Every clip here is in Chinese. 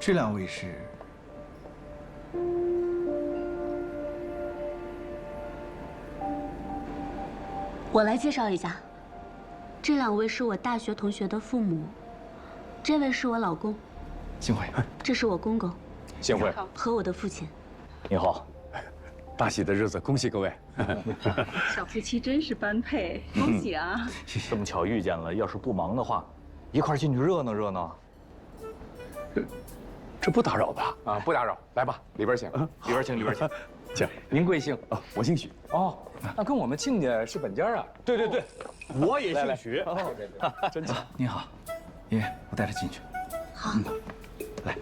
这两位是？我来介绍一下，这两位是我大学同学的父母，这位是我老公，幸会。这是我公公，幸会。和我的父亲。你好，大喜的日子，恭喜各位。小夫妻真是般配，恭喜啊！这么巧遇见了，要是不忙的话，一块进去热闹热闹。这不打扰吧？啊，不打扰，来吧，里边请，里边请，里边请。请，您贵姓？啊，我姓许。哦，那跟我们亲家是本家啊。对对对，我也姓许。哦，真巧。您好，爷爷，我带他进去。好，来，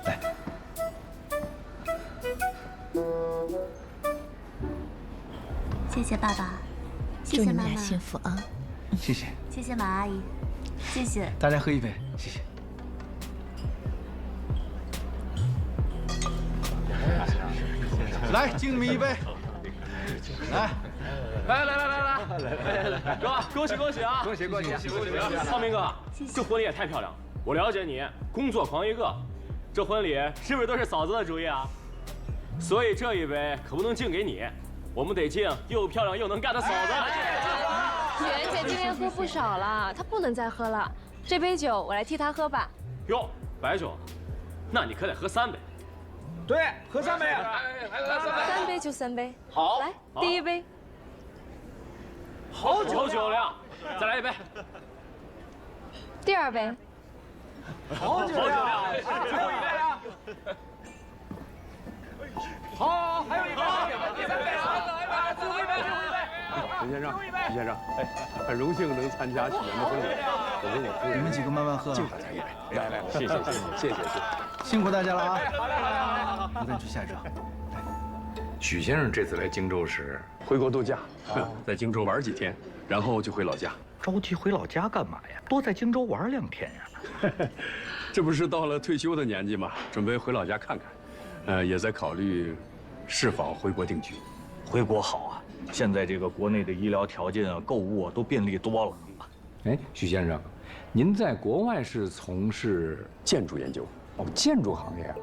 来，谢谢爸爸，谢祝你们谢妈妈，俩幸福啊！谢谢谢谢马阿姨，谢谢。大家喝一杯，谢谢。来，敬你们一杯。来，来，哥，恭喜恭喜啊！恭喜恭喜恭喜恭喜！浩明哥，这婚礼也太漂亮了。我了解你，工作狂一个，这婚礼是不是都是嫂子的主意啊？所以这一杯可不能敬给你，我们得敬又漂亮又能干的嫂子。璇姐今天喝不少了，她不能再喝了。这杯酒我来替她喝吧。哟，白酒，那你可得喝3杯。对，喝3杯。3杯就3杯。好，来，第一杯。好酒量，再来一杯。第2杯。好酒量，最后一杯啊！好，还有一杯，第3杯，最后一杯，陈先生，徐先生，哎，很荣幸能参加许源的婚礼。我跟我夫人，你们几个慢慢喝。敬大家一杯。来，谢谢。辛苦大家了啊！我带你去下一桌。许先生这次来荆州时，回国度假，在荆州玩几天，然后就回老家。着急回老家干嘛呀？多在荆州玩2天呀。这不是到了退休的年纪嘛，准备回老家看看，也在考虑是否回国定居。回国好啊，现在这个国内的医疗条件啊、购物啊都便利多了。哎，许先生，您在国外是从事建筑研究，哦建筑行业啊？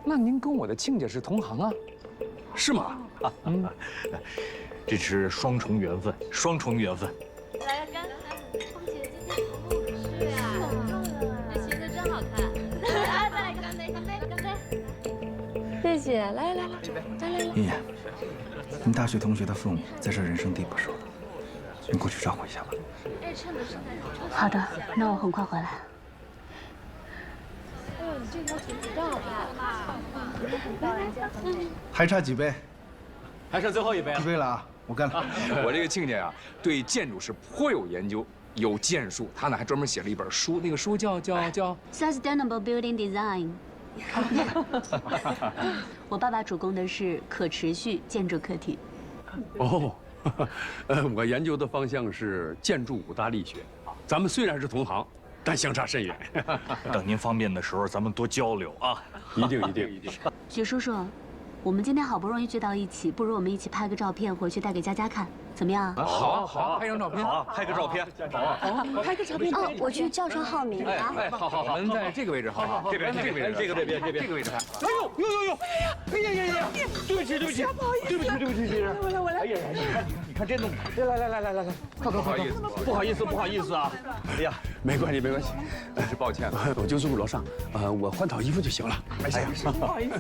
那您跟我的亲家是同行啊？是吗？这是双重缘分，双重缘分。来干，凤姐今天好好吃呀！这裙子真好看。来，再来一个，干杯！谢谢，来。妍妍，你大学同学的父母在这人生地不熟的，你过去照顾一下吧。好的，那我很快回来。哎呦，你这条裙子真好看。还差几杯？还剩最后一杯一杯了啊！我干了。我这个亲家呀，对建筑是颇有研究，有建树。他呢还专门写了一本书，那个书叫 Sustainable Building Design。我爸爸主攻的是可持续建筑课题。哦，我研究的方向是建筑5大力学。咱们虽然是同行，但相差甚远。等您方便的时候，咱们多交流啊！一定。许叔叔，我们今天好不容易聚到一起，不如我们一起拍个照片回去带给佳佳看，怎么样？好，拍张照片，好，拍个照片，好啊。拍个照片哦，我去叫上浩明啊。好，我们在这个位置，好，这边，这个位置，这个位置拍。哎呀！对不起，徐先生。我来。哎呀，你看这弄，来，快，不好意思啊。哎呀，没关系，真是抱歉了，我就住楼上，我换套衣服就行了。哎呀，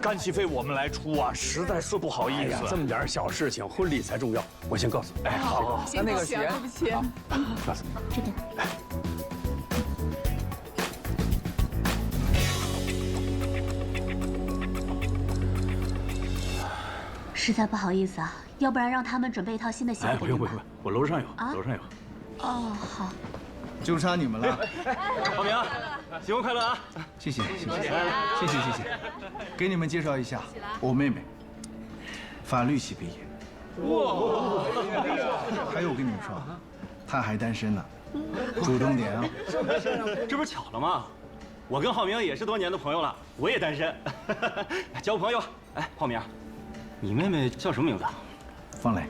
干系费我们来出啊，实在是不好意思。这么点小事情，婚礼才重要。我先告诉你。哎，好，那个鞋，对不起。告诉你。这个。实在不好意思啊，要不然让他们准备一套新的鞋给你吧。不用，我楼上有，楼上有。哦，好。就差你们了。浩明，新婚快乐啊！谢谢。给你们介绍一下，我妹妹，法律系毕业。哇！还有我跟你们说，她还单身呢，主动点啊！这不是巧了吗？我跟浩明也是多年的朋友了，我也单身，交朋友。哎，浩明，你妹妹叫什么名字？方磊。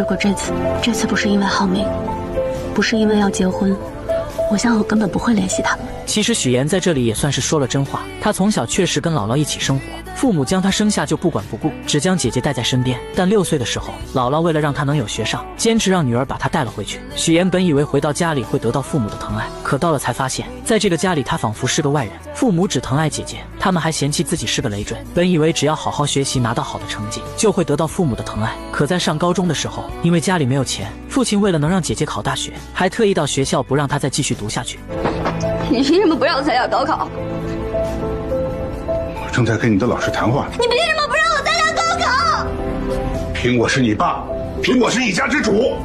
如果这次不是因为浩明，不是因为要结婚，我想我根本不会联系他们。其实许岩在这里也算是说了真话，她从小确实跟姥姥一起生活，父母将她生下就不管不顾，只将姐姐带在身边。但6岁的时候，姥姥为了让她能有学上，坚持让女儿把她带了回去。许岩本以为回到家里会得到父母的疼爱，可到了才发现，在这个家里她仿佛是个外人，父母只疼爱姐姐，他们还嫌弃自己是个累赘。本以为只要好好学习拿到好的成绩，就会得到父母的疼爱，可在上高中的时候，因为家里没有钱，父亲为了能让姐姐考大学，还特意到学校不让她再继续读下去。你凭什么不让我参加高考？我正在跟你的老师谈话。你凭什么不让我参加高考？凭我是你爸，凭我是一家之主。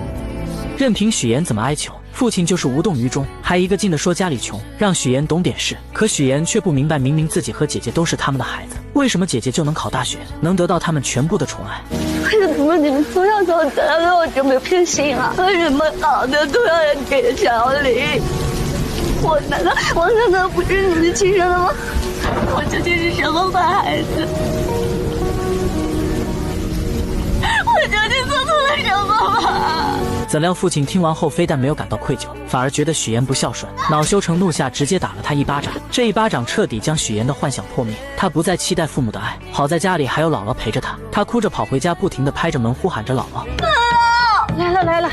任凭许岩怎么哀求，父亲就是无动于衷，还一个劲地说家里穷，让许岩懂点事。可许岩却不明白，明明自己和姐姐都是他们的孩子，为什么姐姐就能考大学，能得到他们全部的宠爱？为什么你们从小到大对我这么偏心啊？为什么好的都要人给小李？我难道不是你们亲生的吗？我究竟是什么坏孩子？我究竟做错了什么吗？怎料父亲听完后，非但没有感到愧疚，反而觉得许岩不孝顺，恼羞成怒下，直接打了他一巴掌。这一巴掌彻底将许岩的幻想破灭，他不再期待父母的爱。好在家里还有姥姥陪着他，他哭着跑回家，不停地拍着门呼喊着姥姥。来了。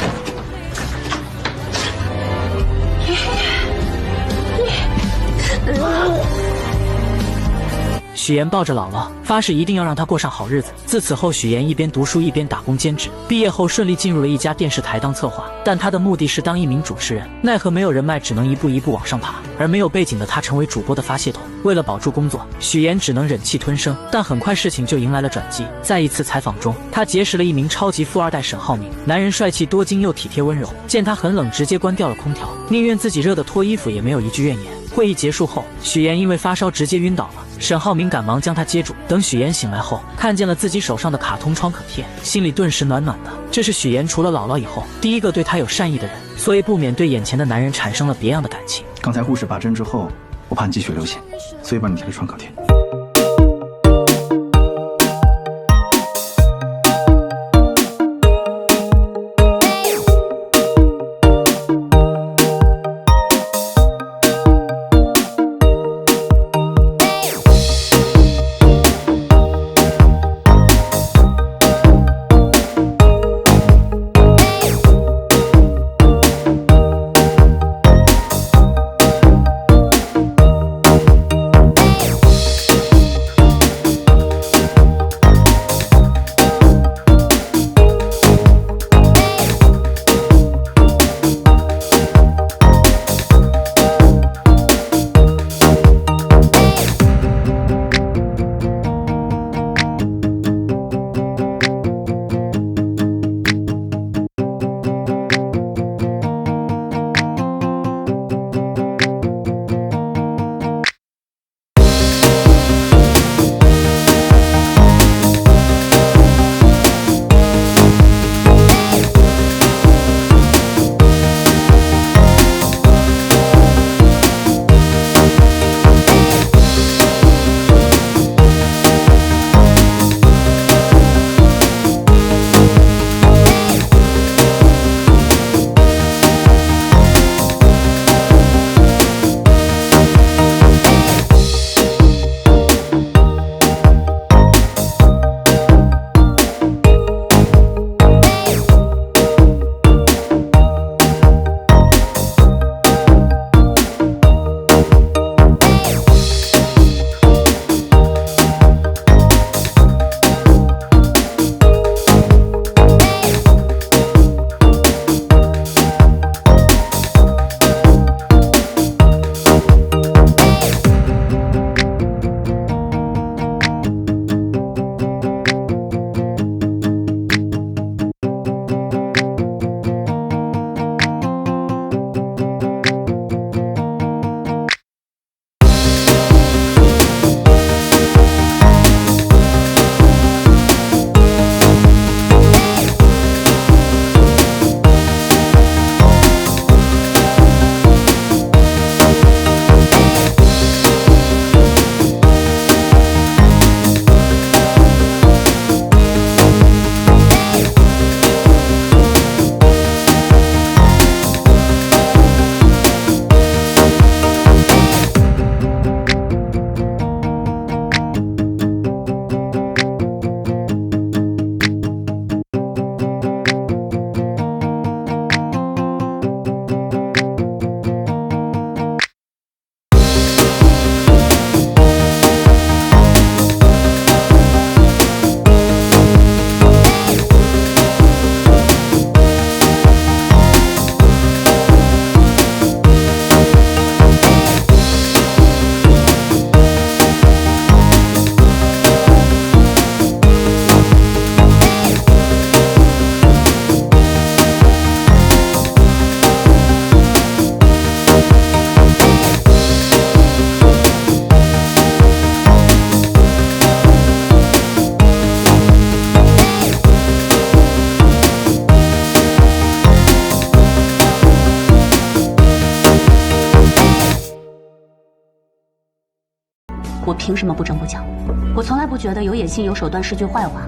许岩抱着姥姥，发誓一定要让她过上好日子。自此后，许岩一边读书一边打工兼职，毕业后顺利进入了一家电视台当策划，但他的目的是当一名主持人，奈何没有人脉，只能一步一步往上爬。而没有背景的他成为主播的发泄筒。为了保住工作，许岩只能忍气吞声，但很快事情就迎来了转机。在一次采访中，他结识了一名超级富二代沈浩明，男人帅气多金又体贴温柔，见他很冷，直接关掉了空调，宁愿自己热得脱衣服也没有一句怨言。会议结束后，许岩因为发烧直接晕倒了，沈浩明赶忙将他接住。等许岩醒来后，看见了自己手上的卡通创可贴，心里顿时暖暖的。这是许岩除了姥姥以后第一个对他有善意的人，所以不免对眼前的男人产生了别样的感情。刚才护士拔针之后，我怕你积血流血，所以帮你贴了创可贴。我凭什么不争不抢？我从来不觉得有野心、有手段是句坏话，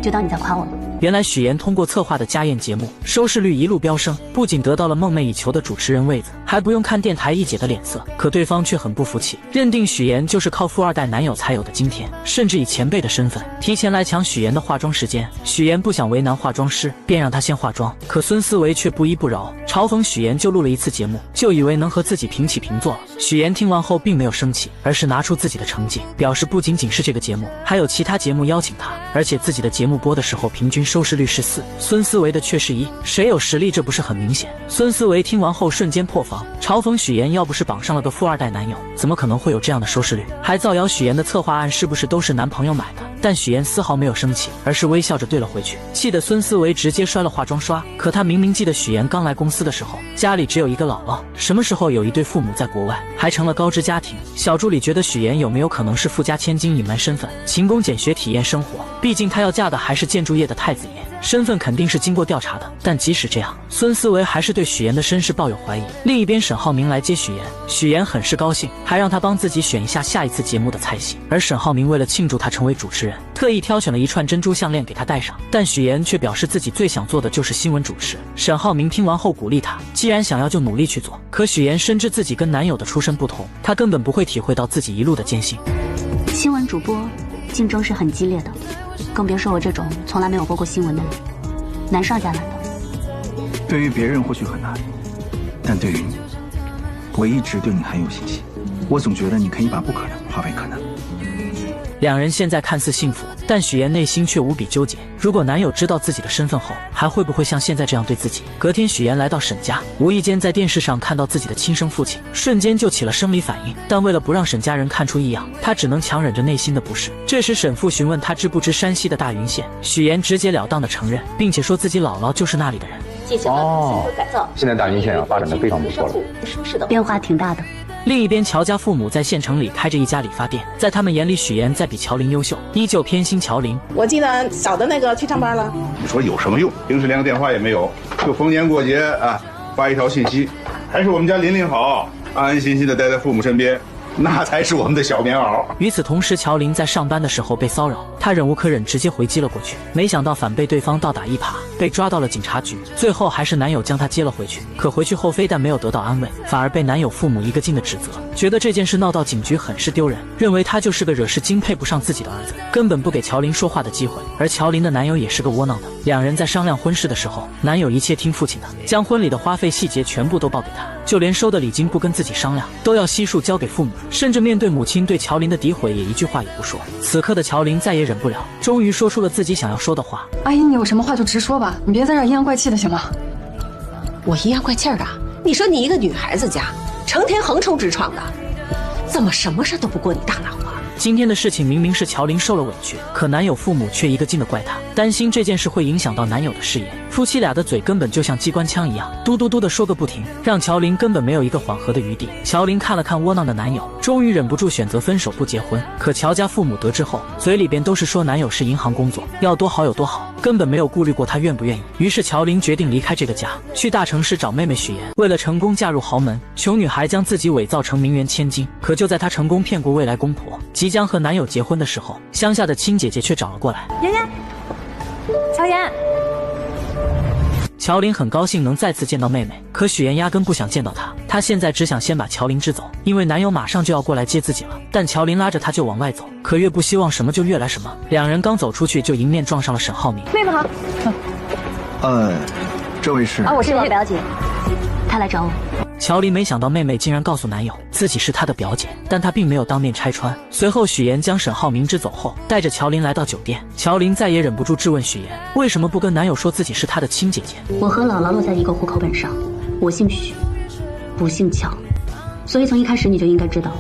就当你在夸我了。原来许妍通过策划的家宴节目，收视率一路飙升，不仅得到了梦寐以求的主持人位子，还不用看电台一姐的脸色。可对方却很不服气，认定许妍就是靠富二代男友才有的今天，甚至以前辈的身份提前来抢许妍的化妆时间。许妍不想为难化妆师，便让她先化妆。可孙思维却不依不饶，嘲讽许妍就录了一次节目，就以为能和自己平起平坐了。许妍听完后并没有生气，而是拿出自己的成绩，表示不仅仅是这个节目，还有其他节目邀请她，而且自己的节目播的时候平均收视率是4，孙思维的却是1，谁有实力这不是很明显？孙思维听完后瞬间破防，嘲讽许妍要不是绑上了个富二代男友，怎么可能会有这样的收视率？还造谣许妍的策划案是不是都是男朋友买的？但许妍丝毫没有生气，而是微笑着对了回去，气得孙思维直接摔了化妆刷。可他明明记得许妍刚来公司的时候，家里只有一个姥姥，什么时候有一对父母在国外，还成了高知家庭。小助理觉得许妍有没有可能是富家千金隐瞒身份，勤工俭学体验生活？毕竟她要嫁的还是建筑业的太子爷，身份肯定是经过调查的。但即使这样，孙思维还是对许妍的身世抱有怀疑。另一边，沈浩明来接许妍，许妍很是高兴，还让他帮自己选一下下一次节目的菜系。而沈浩明为了庆祝他成为主持人，特意挑选了一串珍珠项链给他戴上。但许妍却表示自己最想做的就是新闻主持。沈浩明听完后鼓励他，既然想要就努力去做。可许妍深知自己跟男友的出身不同，她根本不会体会到自己一路的艰辛。新闻主播竞争是很激烈的，更别说我这种从来没有播过新闻的人，难上加难的。对于别人或许很难，但对于你，我一直对你很有信心。我总觉得你可以把不可能化为可能。两人现在看似幸福，但许妍内心却无比纠结。如果男友知道自己的身份后，还会不会像现在这样对自己？隔天，许妍来到沈家，无意间在电视上看到自己的亲生父亲，瞬间就起了生理反应。但为了不让沈家人看出异样，她只能强忍着内心的不适。这时，沈父询问她知不知山西的大云县，许妍直截了当的承认，并且说自己姥姥就是那里的人。现在大云县发展的非常不错了，变化挺大的。另一边，乔家父母在县城里开着一家理发店，在他们眼里，许妍在比乔琳优秀，依旧偏心乔琳。我记得小的那个去上班了，你说有什么用？平时连个电话也没有，就逢年过节啊发一条信息，还是我们家琳琳好，安安心心的待在父母身边，那才是我们的小棉袄。与此同时，乔琳在上班的时候被骚扰，她忍无可忍，直接回击了过去，没想到反被对方倒打一耙，被抓到了警察局。最后还是男友将她接了回去，可回去后非但没有得到安慰，反而被男友父母一个劲的指责，觉得这件事闹到警局很是丢人，认为他就是个惹事精配不上自己的儿子，根本不给乔琳说话的机会。而乔琳的男友也是个窝囊的，两人在商量婚事的时候，男友一切听父亲的，将婚礼的花费细节全部都报给他，就连收的礼金不跟自己商量，都要悉数交给父母，甚至面对母亲对乔琳的诋毁也一句话也不说。此刻的乔琳再也忍不了，终于说出了自己想要说的话。阿姨，你有什么话就直说吧，你别在这阴阳怪气的行吗？我阴阳怪气的？你说你一个女孩子家，成天横冲直撞的，怎么什么事都不过你大脑啊？今天的事情明明是乔琳受了委屈，可男友父母却一个劲的怪她，担心这件事会影响到男友的事业。夫妻俩的嘴根本就像机关枪一样，嘟嘟嘟的说个不停，让乔琳根本没有一个缓和的余地。乔琳看了看窝囊的男友，终于忍不住选择分手不结婚。可乔家父母得知后，嘴里边都是说男友是银行工作，要多好有多好，根本没有顾虑过他愿不愿意。于是乔琳决定离开这个家，去大城市找妹妹许妍。为了成功嫁入豪门，穷女孩将自己伪造成名媛千金。可就在她成功骗过未来公婆，即将和男友结婚的时候，乡下的亲姐姐却找了过来。妍妍，乔妍。乔琳很高兴能再次见到妹妹，可许妍压根不想见到她。她现在只想先把乔琳支走，因为男友马上就要过来接自己了。但乔琳拉着她就往外走，可越不希望什么就越来什么。两人刚走出去，就迎面撞上了沈浩明。妹妹好。这位是？我是表姐，她来找我。乔琳没想到妹妹竟然告诉男友自己是她的表姐，但她并没有当面拆穿。随后许妍将沈浩明支走后，带着乔琳来到酒店。乔琳再也忍不住质问许妍，为什么不跟男友说自己是她的亲姐姐？我和姥姥落在一个户口本上，我姓许，不姓乔，所以从一开始你就应该知道，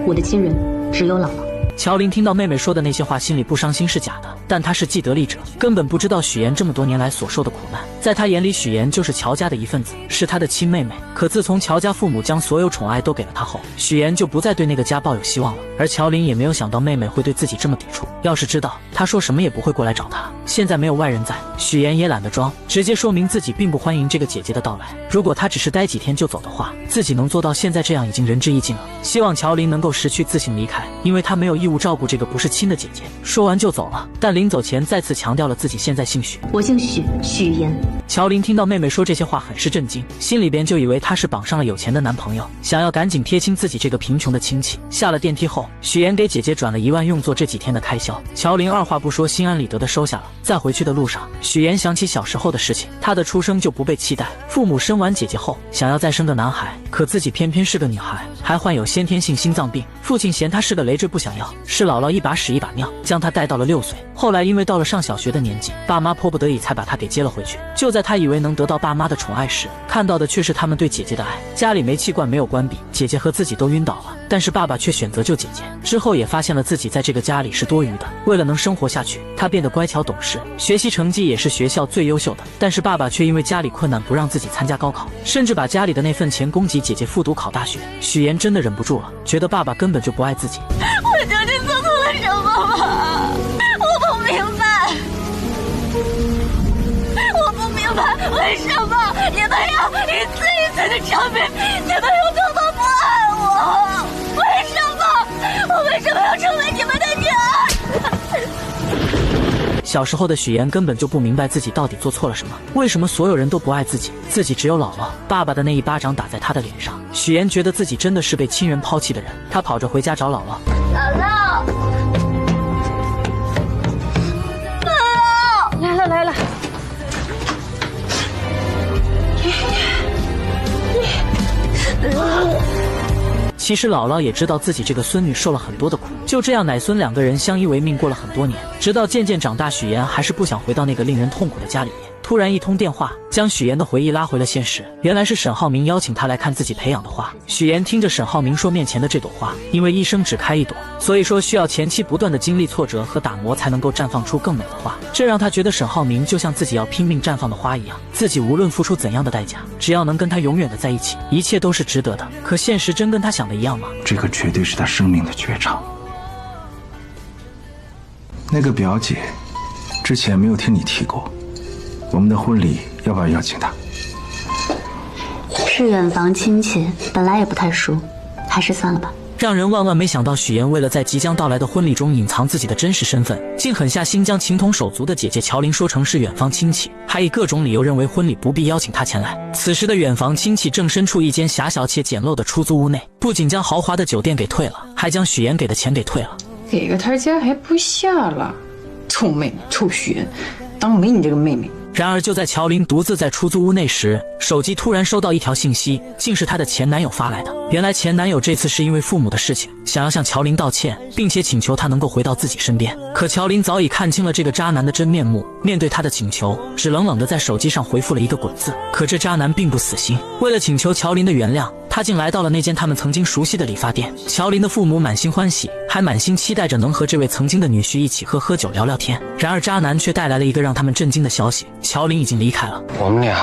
我的亲人只有姥姥。乔琳听到妹妹说的那些话，心里不伤心是假的，但他是既得利者，根本不知道许岩这么多年来所受的苦难。在他眼里，许岩就是乔家的一份子，是他的亲妹妹。可自从乔家父母将所有宠爱都给了他后，许岩就不再对那个家抱有希望了。而乔琳也没有想到妹妹会对自己这么抵触，要是知道，他说什么也不会过来找他。现在没有外人在，许岩也懒得装，直接说明自己并不欢迎这个姐姐的到来。如果他只是待几天就走的话，自己能做到现在这样已经仁至义尽了。希望乔琳能够识趣自行离开，因为他没有义务照顾这个不是亲的姐姐。说完就走了，但临走前再次强调了自己现在姓许，我姓许，许岩。乔琳听到妹妹说这些话很是震惊，心里边就以为她是绑上了有钱的男朋友，想要赶紧贴亲自己这个贫穷的亲戚。下了电梯后，许岩给姐姐转了1万用作这几天的开销，乔琳二话不说心安理得的收下了。在回去的路上，许岩想起小时候的事情，他的出生就不被期待，父母生完姐姐后想要再生个男孩，可自己偏偏是个女孩，还患有先天性心脏病，父亲嫌她是个累赘不想要，是姥姥一把屎一把尿将她带到了6岁。后来因为到了上小学的年纪，爸妈迫不得已才把她给接了回去。就在他以为能得到爸妈的宠爱时，看到的却是他们对姐姐的爱。家里煤气罐没有关闭，姐姐和自己都晕倒了，但是爸爸却选择救姐姐。之后也发现了自己在这个家里是多余的，为了能生活下去，他变得乖巧懂事，学习成绩也是学校最优秀的。但是爸爸却因为家里困难不让自己参加高考，甚至把家里的那份钱供给姐姐复读考大学。许岩真的忍不住了，觉得爸爸根本就不爱自己。我究竟做错了什么吗？我不明白，我不明白为什么你们要一次一次的证明你们有多么不爱我？为什么？我为什么要成为你们的女儿？小时候的许岩根本就不明白自己到底做错了什么，为什么所有人都不爱自己，自己只有姥姥。爸爸的那一巴掌打在他的脸上，许岩觉得自己真的是被亲人抛弃的人。他跑着回家找姥姥，姥姥，姥姥，来了。其实姥姥也知道自己这个孙女受了很多的苦，就这样奶孙2个人相依为命过了很多年，直到渐渐长大，许岩还是不想回到那个令人痛苦的家里面。突然一通电话将许岩的回忆拉回了现实，原来是沈浩明邀请他来看自己培养的花。许岩听着沈浩明说，面前的这朵花因为一生只开一朵，所以说需要前期不断的经历挫折和打磨才能够绽放出更美的花。这让他觉得沈浩明就像自己要拼命绽放的花一样，自己无论付出怎样的代价，只要能跟他永远的在一起，一切都是值得的。可现实真跟他想的一样吗？这个绝对是他生命的绝唱。那个表姐之前没有听你提过，我们的婚礼要不要邀请她？是远房亲戚，本来也不太熟，还是算了吧。让人万万没想到，许岩为了在即将到来的婚礼中隐藏自己的真实身份，竟狠下心将情同手足的姐姐乔琳说成是远房亲戚，还以各种理由认为婚礼不必邀请她前来。此时的远房亲戚正身处一间狭小且简陋的出租屋内，不仅将豪华的酒店给退了，还将许岩给的钱给退了。给个台阶还不下了，臭妹妹，臭许岩，当没你这个妹妹。然而就在乔琳独自在出租屋内时，手机突然收到一条信息，竟是她的前男友发来的。原来前男友这次是因为父母的事情，想要向乔琳道歉，并且请求她能够回到自己身边。可乔琳早已看清了这个渣男的真面目，面对他的请求，只冷冷地在手机上回复了一个滚字。可这渣男并不死心，为了请求乔琳的原谅，他竟来到了那间他们曾经熟悉的理发店。乔琳的父母满心欢喜，还满心期待着能和这位曾经的女婿一起喝酒聊聊天。然而渣男却带来了一个让他们震惊的消息，乔琳已经离开了，我们俩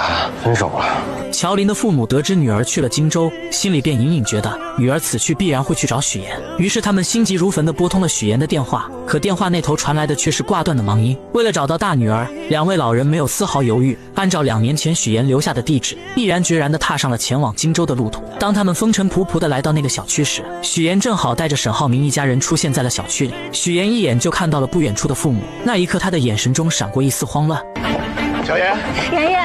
分手了。乔琳的父母得知女儿去了荆州，心里便隐隐觉得女儿此去必然会去找许岩，于是他们心急如焚地拨通了许岩的电话，可电话那头传来的却是挂断的忙音。为了找到大女儿，2位老人没有丝毫犹豫，按照2年前许岩留下的地址，毅然决然地踏上了前往荆州的路途。当他们风尘仆仆地来到那个小区时，许岩正好带着沈浩明一家人出现在了小区里。许岩一眼就看到了不远处的父母，那一刻他的眼神中闪过一丝慌乱。小妍，妍妍。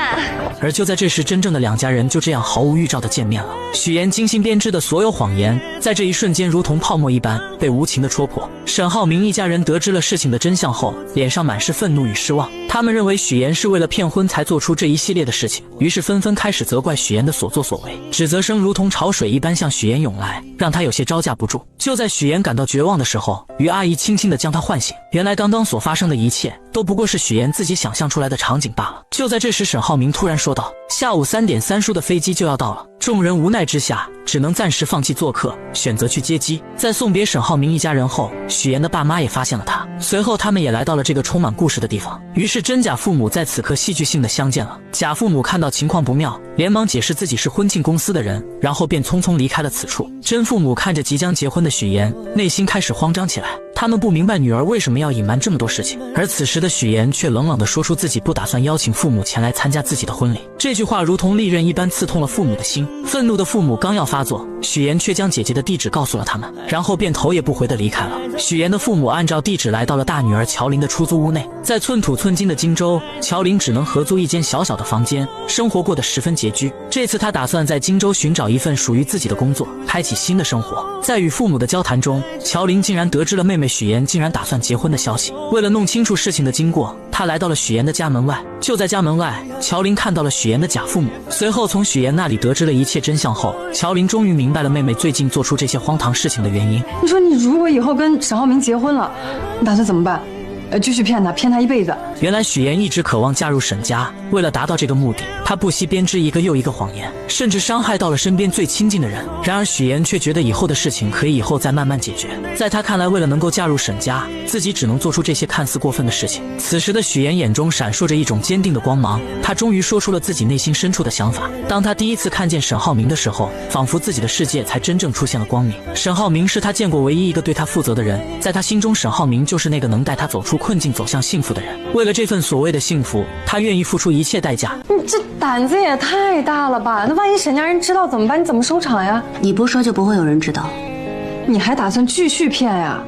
而就在这时，真正的2家人就这样毫无预兆地见面了。许岩精心编织的所有谎言，在这一瞬间如同泡沫一般被无情地戳破。沈浩明一家人得知了事情的真相后，脸上满是愤怒与失望。他们认为许岩是为了骗婚才做出这一系列的事情，于是纷纷开始责怪许岩的所作所为，指责声如同潮水一般向许岩涌来，让他有些招架不住。就在许岩感到绝望的时候，于阿姨轻轻地将他唤醒。原来刚刚所发生的一切都不过是许岩自己想象出来的场景罢了。就在这时，沈浩明突然说道：“下午3点3梳的飞机就要到了，众人无奈之下只能暂时放弃做客，选择去接机。在送别沈浩明一家人后，许妍的爸妈也发现了他，随后他们也来到了这个充满故事的地方。于是真假父母在此刻戏剧性的相见了。假父母看到情况不妙，连忙解释自己是婚庆公司的人，然后便匆匆离开了此处。真父母看着即将结婚的许妍，内心开始慌张起来。他们不明白女儿为什么要隐瞒这么多事情，而此时的许妍却冷冷地说出自己不打算邀请父母前来参加自己的婚礼。这句话如同利刃一般刺痛了父母的心。愤怒的父母刚要发作，许妍却将姐姐的地址告诉了他们，然后便头也不回地离开了。许妍的父母按照地址来到了大女儿乔琳的出租屋内。在寸土寸金的荆州，乔琳只能合租一间小小的房间，生活过得十分拮据。这次她打算在荆州寻找一份属于自己的工作，开启新的生活。在与父母的交谈中，乔琳竟然得知了妹妹许妍竟然打算结婚的消息。为了弄清楚事情的经过，她来到了许妍的家门外。就在家门外，乔琳看到了许妍的假父母，随后从许妍那里得知了一切真相后，乔琳终于明白了妹妹最近做出这些荒唐事情的原因。你说你如果以后跟沈浩明结婚了，你打算怎么办？继续骗他一辈子。原来许妍一直渴望嫁入沈家，为了达到这个目的，她不惜编织一个又一个谎言，甚至伤害到了身边最亲近的人。然而许妍却觉得以后的事情可以以后再慢慢解决。在她看来，为了能够嫁入沈家，自己只能做出这些看似过分的事情。此时的许妍眼中闪烁着一种坚定的光芒，她终于说出了自己内心深处的想法。当她第一次看见沈浩明的时候，仿佛自己的世界才真正出现了光明。沈浩明是她见过唯一一个对她负责的人，在她心中，沈浩明就是那个能带她走出困境走向幸福的人。为了这份所谓的幸福，她愿意付出一切代价。你这胆子也太大了吧，那万一沈家人知道怎么办？你怎么收场呀？你不说就不会有人知道。你还打算继续骗呀？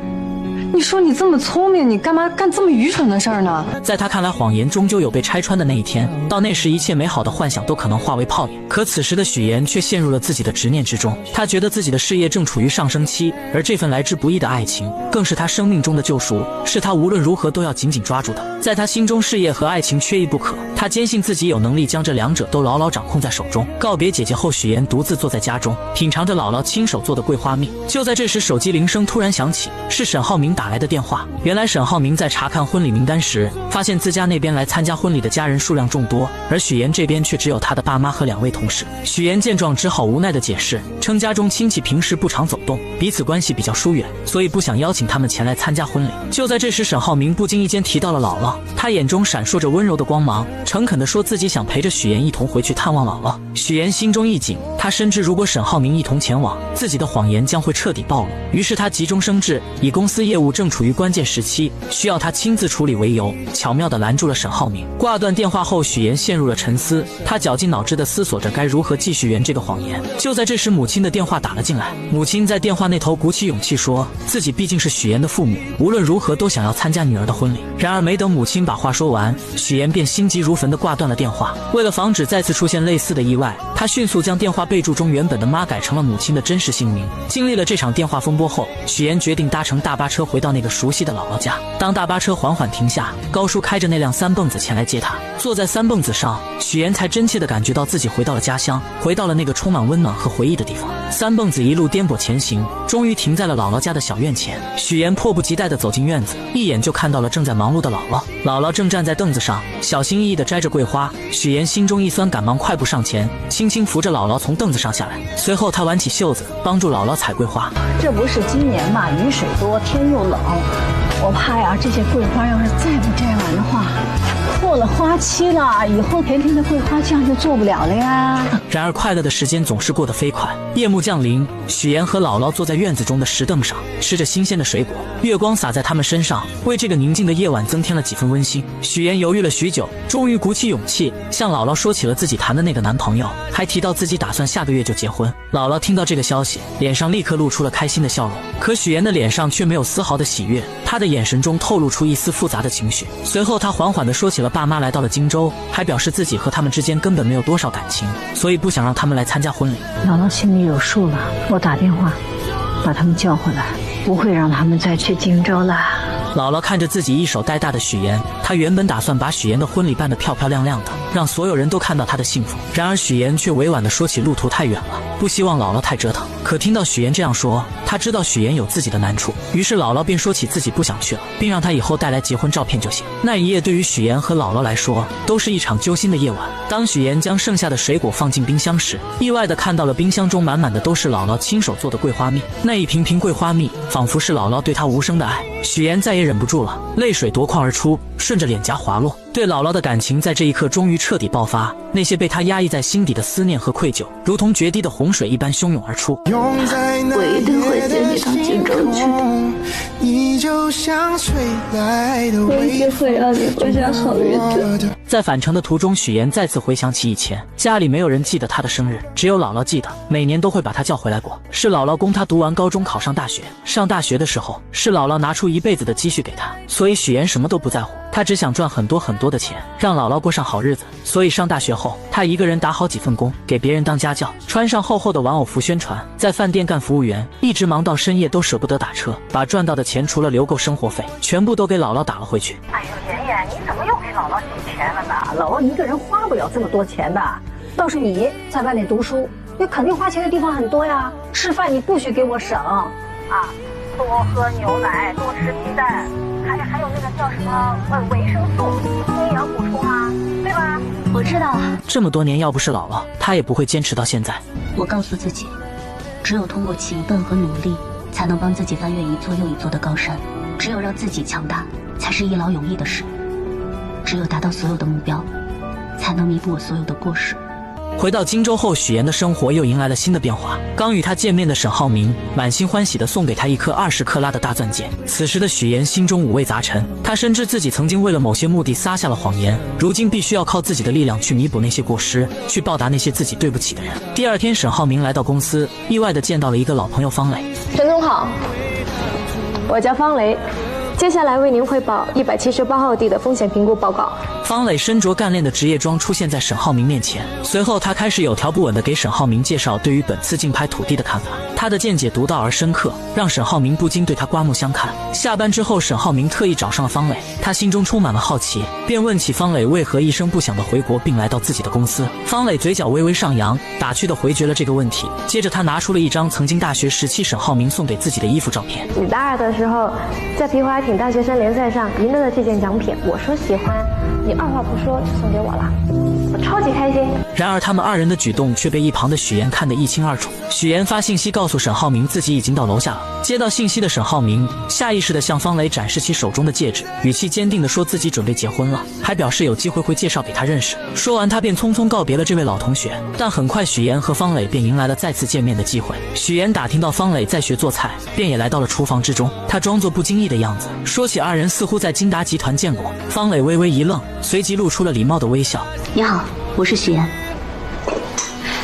你说你这么聪明，你干嘛干这么愚蠢的事儿呢？在他看来，谎言终究有被拆穿的那一天，到那时一切美好的幻想都可能化为泡影。可此时的许妍却陷入了自己的执念之中，她觉得自己的事业正处于上升期，而这份来之不易的爱情更是她生命中的救赎，是她无论如何都要紧紧抓住的。在她心中，事业和爱情缺一不可，她坚信自己有能力将这两者都牢牢掌控在手中。告别姐姐后，许妍独自坐在家中，品尝着姥姥亲手做的桂花蜜。就在这时，手机铃声突然响起，是沈浩明打来的电话。原来沈浩明在查看婚礼名单时，发现自家那边来参加婚礼的家人数量众多，而许妍这边却只有他的爸妈和2位同事。许妍见状只好无奈地解释，称家中亲戚平时不常走动，彼此关系比较疏远，所以不想邀请他们前来参加婚礼。就在这时，沈浩明不经意间提到了姥姥，他眼中闪烁着温柔的光芒，诚恳地说自己想陪着许妍一同回去探望姥姥。许妍心中一紧，他深知如果沈浩明一同前往，自己的谎言将会彻底暴露。于是他急中生智，以公司业务正处于关键时期，需要他亲自处理为由，巧妙地拦住了沈浩明。挂断电话后，许妍陷入了沉思，她绞尽脑汁地思索着该如何继续圆这个谎言。就在这时，母亲的电话打了进来。母亲在电话那头鼓起勇气说，自己毕竟是许妍的父母，无论如何都想要参加女儿的婚礼。然而没等母亲把话说完，许妍便心急如焚地挂断了电话。为了防止再次出现类似的意外，她迅速将电话备注中原本的妈改成了母亲的真实姓名。经历了这场电话风波后，许妍决定搭乘大巴车回到那个熟悉的姥姥家。当大巴车缓缓停下，高叔开着那辆三蹦子前来接她。坐在三蹦子上，许妍才真切地感觉到自己回到了家乡，回到了那个充满温暖和回忆的地方。三蹦子一路颠簸前行，终于停在了姥姥家的小院前。许妍迫不及待地走进院子，一眼就看到了正在忙碌的姥姥。姥姥正站在凳子上，小心翼翼地摘着桂花。许妍心中一酸，赶忙快步上前，轻轻扶着姥姥从凳子上下来。随后她挽起袖子，帮助姥姥采桂花。这不是今年嘛，雨水多，天又冷，我怕呀，这些桂花要是再不摘完的话，过了花期了，以后甜甜的桂花酱就做不了了呀。然而快乐的时间总是过得飞快，夜幕降临，许妍和姥姥坐在院子中的石凳上，吃着新鲜的水果，月光洒在他们身上，为这个宁静的夜晚增添了几分温馨。许妍犹豫了许久，终于鼓起勇气向姥姥说起了自己谈的那个男朋友，还提到自己打算下个月就结婚。姥姥听到这个消息，脸上立刻露出了开心的笑容，可许妍的脸上却没有丝毫的喜悦，她的眼神中透露出一丝复杂的情绪。随后她缓缓地说起了爸妈来到了荆州，还表示自己和他们之间根本没有多少感情，所以不想让他们来参加婚礼。姥姥心里有数了，我打电话把他们叫回来，不会让他们再去荆州了。姥姥看着自己一手带大的许妍，她原本打算把许妍的婚礼办得漂漂亮亮的，让所有人都看到她的幸福。然而许妍却委婉地说起路途太远了，不希望姥姥太折腾。可听到许妍这样说，他知道许妍有自己的难处，于是姥姥便说起自己不想去了，并让他以后带来结婚照片就行。那一夜对于许妍和姥姥来说都是一场揪心的夜晚。当许妍将剩下的水果放进冰箱时，意外地看到了冰箱中满满的都是姥姥亲手做的桂花蜜。那一瓶瓶桂花蜜仿佛是姥姥对她无声的爱。许妍再也忍不住了，泪水夺眶而出，顺着脸颊滑落。对姥姥的感情在这一刻终于彻底爆发，那些被她压抑在心底的思念和愧疚，如同决堤的洪水一般汹涌而出。我一定会接你到荆州去的，我一定会让你过上好日子。在返程的途中，许妍再次回想起以前家里没有人记得她的生日，只有姥姥记得，每年都会把她叫回来过。是姥姥供她读完高中考上大学，上大学的时候是姥姥拿出一辈子的积蓄给她，所以许妍什么都不在乎，她只想赚很多很多的钱，让姥姥过上好日子。所以上大学后，她一个人打好几份工，给别人当家教，穿上厚厚的玩偶服宣传，在饭店干服务员，一直忙到深夜都舍不得打车，把赚到的钱除了留够生活费，全部都给姥姥打了回去。哎呦，妍妍，你怎么又给姥姥省钱了呢？姥姥一个人花不了这么多钱的，倒是你在外面读书，你肯定花钱的地方很多呀。吃饭你不许给我省啊，多喝牛奶，多吃鸡蛋，还有那个叫什么维生素、营养补充啊，对吧？我知道了。这么多年，要不是姥姥，她也不会坚持到现在。我告诉自己，只有通过勤奋和努力，才能帮自己翻越一座又一座的高山。只有让自己强大，才是一劳永逸的事。只有达到所有的目标，才能弥补我所有的过失。回到荆州后，许妍的生活又迎来了新的变化。刚与她见面的沈浩明满心欢喜地送给她一颗20克拉的大钻戒。此时的许妍心中五味杂陈，她深知自己曾经为了某些目的撒下了谎言，如今必须要靠自己的力量去弥补那些过失，去报答那些自己对不起的人。第二天，沈浩明来到公司，意外地见到了一个老朋友方磊。陈总好，我叫方雷。接下来为您汇报178号地的风险评估报告。方磊身着干练的职业装出现在沈浩明面前，随后他开始有条不紊地给沈浩明介绍对于本次竞拍土地的看法。他的见解独到而深刻，让沈浩明不禁对他刮目相看。下班之后，沈浩明特意找上了方磊，他心中充满了好奇，便问起方磊为何一声不响地回国并来到自己的公司。方磊嘴角微微上扬，打趣地回绝了这个问题。接着他拿出了一张曾经大学时期沈浩明送给自己的衣服照片。你大二的时候在皮划艇大学生联赛上赢得了这件奖品，我说喜欢，你二话不说就送给我了，我超级开心。然而他们二人的举动却被一旁的许妍看得一清二楚。许妍发信息告诉沈浩明自己已经到楼下了。接到信息的沈浩明下意识地向方磊展示起手中的戒指，语气坚定地说自己准备结婚了，还表示有机会会介绍给他认识。说完他便匆匆告别了这位老同学。但很快许妍和方磊便迎来了再次见面的机会。许妍打听到方磊在学做菜，便也来到了厨房之中。他装作不经意的样子，说起二人似乎在金达集团见过。方磊微微一愣，随即露出了礼貌的微笑。你好，我是许妍。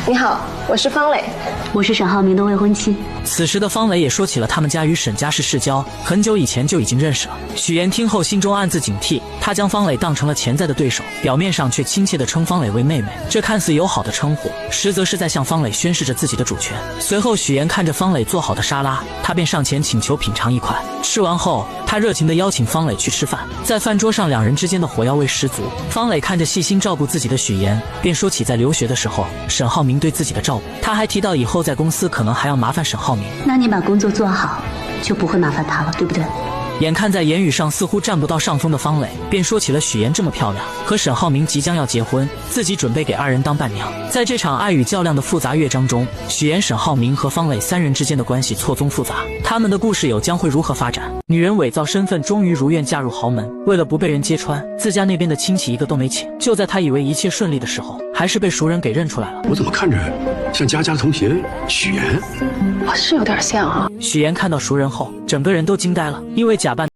你好，我是方磊。我是沈浩明的未婚妻。此时的方磊也说起了他们家与沈家是世交，很久以前就已经认识了。许妍听后心中暗自警惕，她将方磊当成了潜在的对手，表面上却亲切地称方磊为妹妹。这看似友好的称呼，实则是在向方磊宣示着自己的主权。随后许妍看着方磊做好的沙拉，她便上前请求品尝一块。吃完后，她热情地邀请方磊去吃饭。在饭桌上，两人之间的火药味十足。方磊看着细心照顾自己的许妍，便说起在留学的时候沈浩明对自己的照顾。他还提到以后在公司可能还要麻烦沈浩明。那你把工作做好，就不会麻烦他了，对不对？眼看在言语上似乎占不到上风的方磊，便说起了许妍这么漂亮，和沈浩明即将要结婚，自己准备给二人当伴娘。在这场爱与较量的复杂乐章中，许妍、沈浩明和方磊三人之间的关系错综复杂，他们的故事有将会如何发展？女人伪造身份，终于如愿嫁入豪门，为了不被人揭穿，自家那边的亲戚一个都没请。就在她以为一切顺利的时候，还是被熟人给认出来了。我怎么看着像佳佳的同学许妍？我是有点像啊。许妍看到熟人后，整个人都惊呆了，因为假扮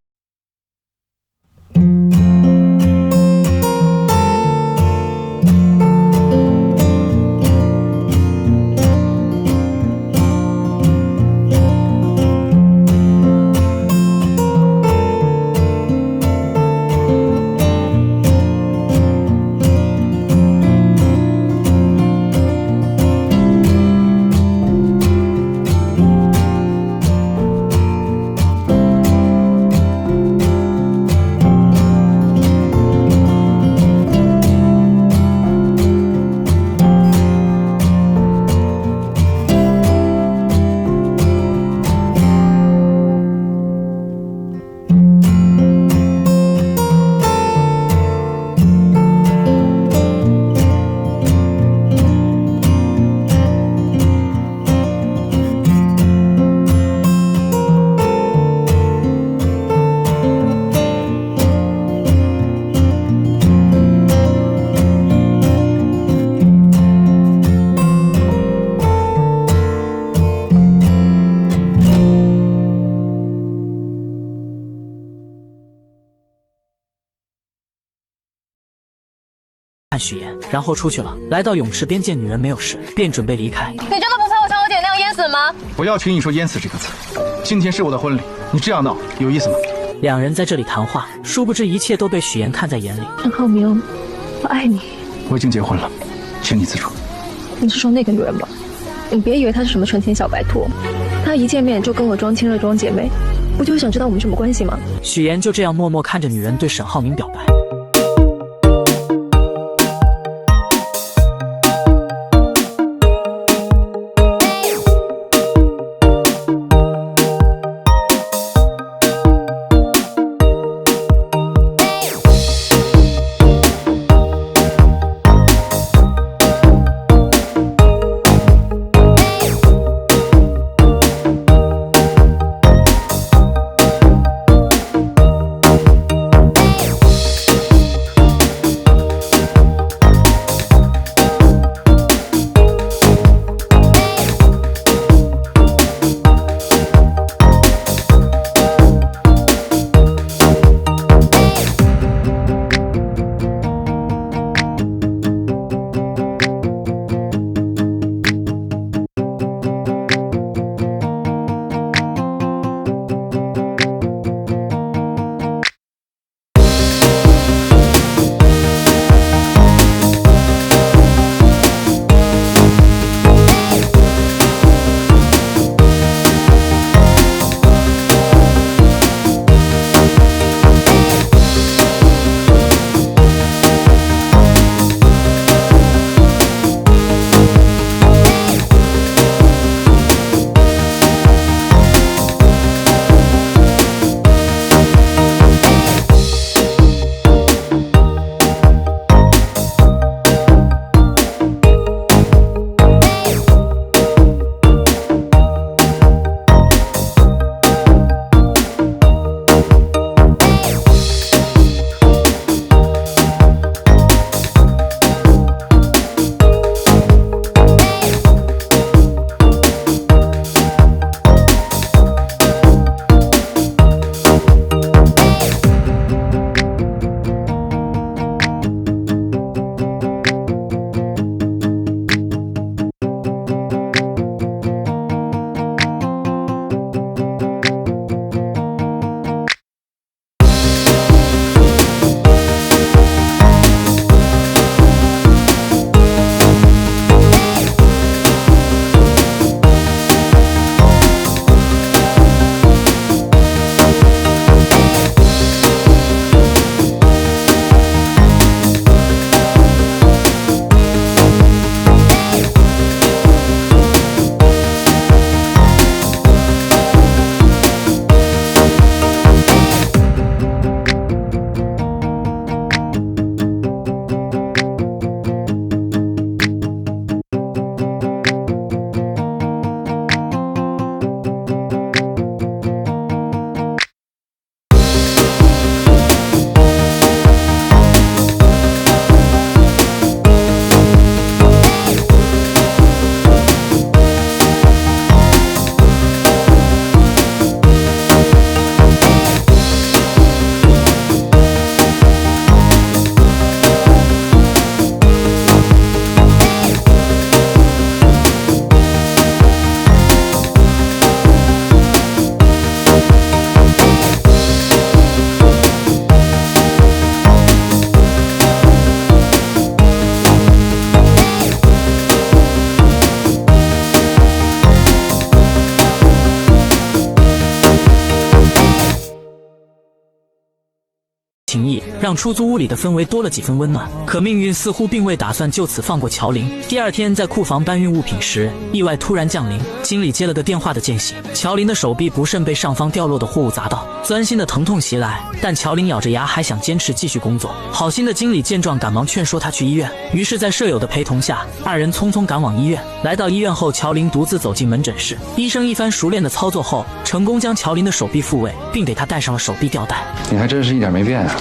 看许妍，然后出去了。来到泳池边见女人没有事，便准备离开。你真的不怕我像我姐那样淹死吗？不要轻易说淹死这个词。今天是我的婚礼，你这样闹有意思吗？两人在这里谈话，殊不知一切都被许妍看在眼里。陈浩明，我爱你。我已经结婚了，请你自重。你是说那个女人吧？你别以为她是什么纯情小白兔，她一见面就跟我装亲热装姐妹，不就是想知道我们什么关系吗？许妍就这样默默看着女人对沈浩明表白。情谊让出租屋里的氛围多了几分温暖，可命运似乎并未打算就此放过乔琳。第二天在库房搬运物品时，意外突然降临，经理接了个电话的间隙，乔琳的手臂不慎被上方掉落的货物砸到，钻心的疼痛袭来，但乔琳咬着牙还想坚持继续工作。好心的经理见状赶忙劝说她去医院，于是在舍友的陪同下，二人匆匆赶往医院。来到医院后，乔琳独自走进门诊室，医生一番熟练的操作后，成功将乔琳的手臂复位，并给她戴上了手臂吊带。你还真是一点没变啊！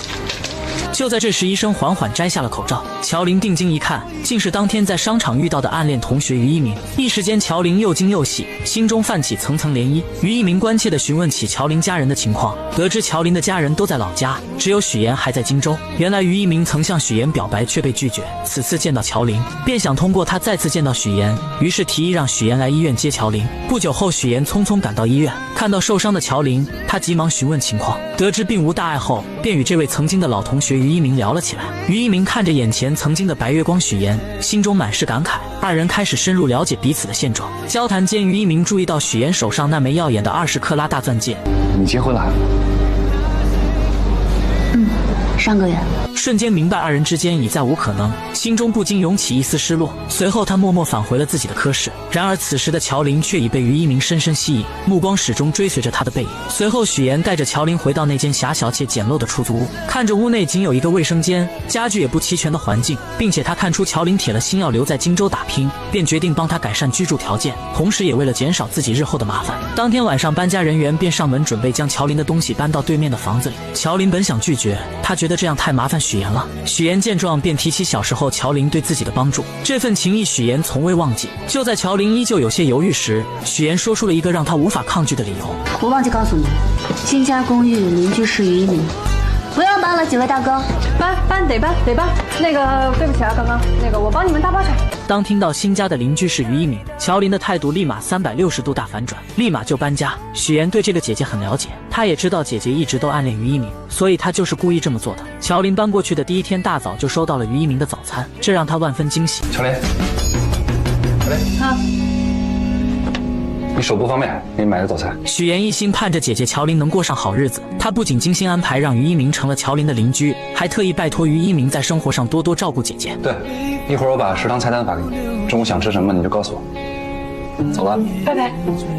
就在这时，医生缓缓摘下了口罩，乔琳定睛一看，竟是当天在商场遇到的暗恋同学于一鸣。一时间，乔琳又惊又喜，心中泛起层层涟漪。于一鸣关切地询问起乔琳家人的情况，得知乔琳的家人都在老家，只有许岩还在荆州。原来于一鸣曾向许岩表白却被拒绝，此次见到乔琳，便想通过他再次见到许岩，于是提议让许岩来医院接乔琳。不久后，许岩匆匆赶到医院，看到受伤的乔琳，他急忙询问情况，得知并无大碍后，便与这位曾经的老同学于一鸣聊了起来。于一鸣看着眼前曾经的白月光许岩，心中满是感慨。二人开始深入了解彼此的现状。交谈间，于一鸣注意到许岩手上那枚耀眼的20克拉大钻戒。你结婚了？上个月。瞬间明白二人之间已再无可能，心中不禁涌起一丝失落。随后他默默返回了自己的科室。然而此时的乔琳却已被于一鸣深深吸引，目光始终追随着他的背影。随后许岩带着乔琳回到那间狭小且简陋的出租屋，看着屋内仅有一个卫生间，家具也不齐全的环境，并且他看出乔琳铁了心要留在荆州打拼，便决定帮他改善居住条件，同时也为了减少自己日后的麻烦。当天晚上，搬家人员便上门准备将乔琳的东西搬到对面的房子里。乔琳本想拒绝，他觉得这样太麻烦许岩了。许岩见状便提起小时候乔琳对自己的帮助，这份情谊许岩从未忘记。就在乔琳依旧有些犹豫时，许岩说出了一个让他无法抗拒的理由。我忘记告诉你，新家公寓邻居是于一鸣。不要搬了，几位大哥。搬得搬。那个，对不起啊，刚刚那个我帮你们搭包产。当听到新家的邻居是于一鸣，乔琳的态度立马360度大反转，立马就搬家。许岩对这个姐姐很了解，他也知道姐姐一直都暗恋于一鸣，所以他就是故意这么做的。乔琳搬过去的第一天大早就收到了于一鸣的早餐，这让他万分惊喜。乔琳，你手不方便，给你买个早餐。许岩一心盼着姐姐乔琳能过上好日子，他不仅精心安排让于一鸣成了乔琳的邻居，还特意拜托于一鸣在生活上多多照顾姐姐。对，一会儿我把食堂菜单发给你，中午想吃什么你就告诉我。走了，拜拜。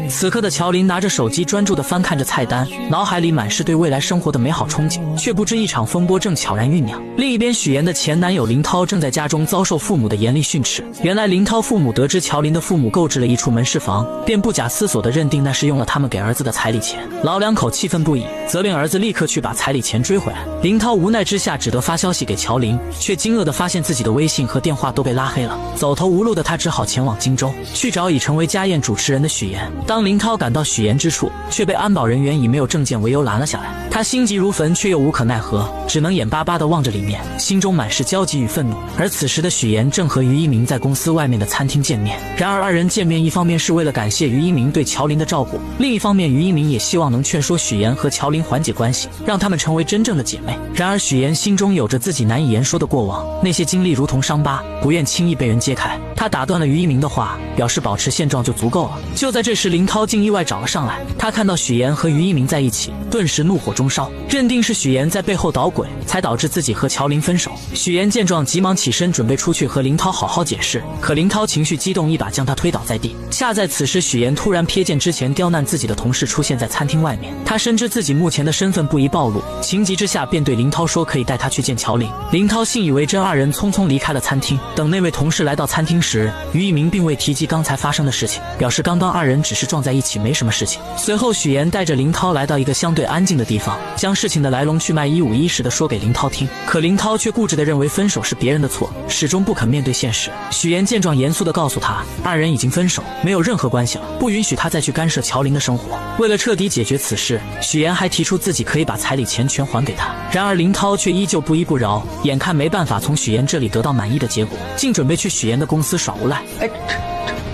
此刻的乔琳拿着手机专注地翻看着菜单，脑海里满是对未来生活的美好憧憬，却不知一场风波正悄然酝酿。另一边，许岩的前男友林涛正在家中遭受父母的严厉训斥。原来林涛父母得知乔琳的父母购置了一处门市房，便不假思索地认定那是用了他们给儿子的彩礼钱。老两口气愤不已，责令儿子立刻去把彩礼钱追回来。林涛无奈之下只得发消息给乔琳，却惊愕地发现自己的微信和电话都被拉黑了。走投无路的他只好前往荆州，去找已成为家宴主持人的许岩。当林涛赶到许岩之处，却被安保人员以没有证件为由拦了下来。他心急如焚，却又无可奈何，只能眼巴巴地望着里面，心中满是焦急与愤怒。而此时的许岩正和于一鸣在公司外面的餐厅见面。然而二人见面，一方面是为了感谢于一鸣对乔琳的照顾，另一方面于一鸣也希望能劝说许岩和乔琳缓解关系，让他们成为真正的姐妹。然而许岩心中有着自己难以言说的过往，那些经历如同伤疤，不愿轻易被人揭开。他打断了于一鸣的话，表示保持现状就足够了。就在这时，林涛竟意外找了上来。他看到许岩和于一鸣在一起，顿时怒火中烧，认定是许岩在背后捣鬼，才导致自己和乔琳分手。许岩见状，急忙起身准备出去和林涛好好解释，可林涛情绪激动，一把将他推倒在地。恰在此时，许岩突然瞥见之前刁难自己的同事出现在餐厅外面，他深知自己目前的身份不宜暴露，情急之下便对林涛说可以带他去见乔琳。林涛信以为真，二人匆匆离开了餐厅。等那位同事来到餐厅时，于一鸣并未提及刚才发生的事情，表示刚刚二人只是撞在一起，没什么事情。随后许岩带着林涛来到一个相对安静的地方，将事情的来龙去脉一五一十地说给林涛听。可林涛却固执地认为分手是别人的错，始终不肯面对现实。许岩见状，严肃地告诉他，二人已经分手，没有任何关系了，不允许他再去干涉乔琳的生活。为了彻底解决此事，许岩还提出自己可以把彩礼钱全还给他。然而林涛却依旧不依不饶，眼看没办法从许岩这里得到满意的结果，竟准备去许岩的公司耍无赖。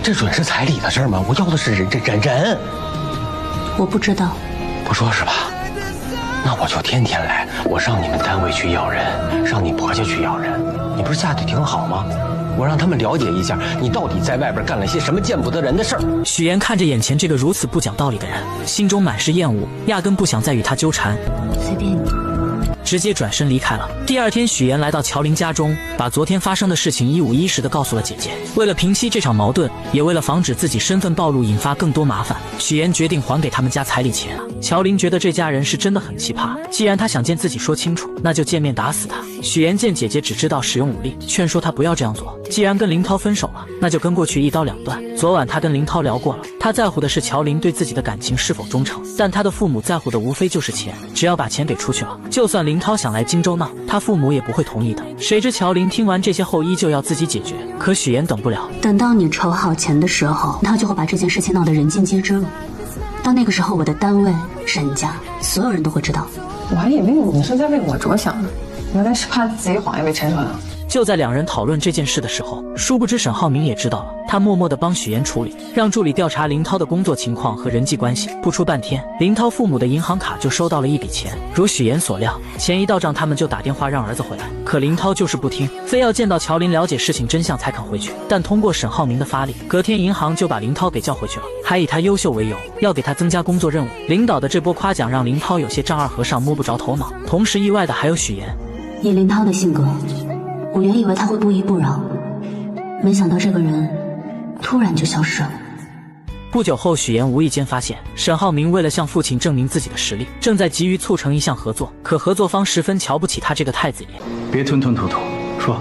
这准是彩礼的事吗？我要的是人。我不知道。不说是吧？那我就天天来，我上你们单位去要人，上你婆家去要人。你不是嫁得挺好吗？我让他们了解一下，你到底在外边干了些什么见不得人的事儿。许岩看着眼前这个如此不讲道理的人，心中满是厌恶，压根不想再与他纠缠。随便你。直接转身离开了。第二天，许岩来到乔琳家中，把昨天发生的事情一五一十地告诉了姐姐。为了平息这场矛盾，也为了防止自己身份暴露引发更多麻烦，许岩决定还给他们家彩礼钱。乔琳觉得这家人是真的很奇葩，既然他想见自己说清楚，那就见面打死他。许岩见姐姐只知道使用武力，劝说他不要这样做，既然跟林涛分手了，那就跟过去一刀两断。昨晚他跟林涛聊过了，他在乎的是乔林对自己的感情是否忠诚，但他的父母在乎的无非就是钱，只要把钱给出去了，就算林涛想来荆州闹，他父母也不会同意的。谁知乔林听完这些后依旧要自己解决，可许言等不了，等到你筹好钱的时候，他就会把这件事情闹得人尽皆知了。到那个时候，我的单位、沈家，所有人都会知道。我还以为你是在为我着想呢，原来是怕自己谎言被拆穿了。就在两人讨论这件事的时候，殊不知沈浩明也知道了，他默默地帮许言处理，让助理调查林涛的工作情况和人际关系。不出半天，林涛父母的银行卡就收到了一笔钱，如许言所料，钱一到账，他们就打电话让儿子回来。可林涛就是不听，非要见到乔林了解事情真相才肯回去。但通过沈浩明的发力，隔天银行就把林涛给叫回去了，还以他优秀为由，要给他增加工作任务。领导的这波夸奖让林涛有些丈二和尚摸不着头脑，同时意外的还有许言。以林涛的性格，我原以为他会不依不饶，没想到这个人突然就消失了。不久后，许言无意间发现沈浩明为了向父亲证明自己的实力，正在急于促成一项合作，可合作方十分瞧不起他这个太子爷。别吞吞吐吐，说。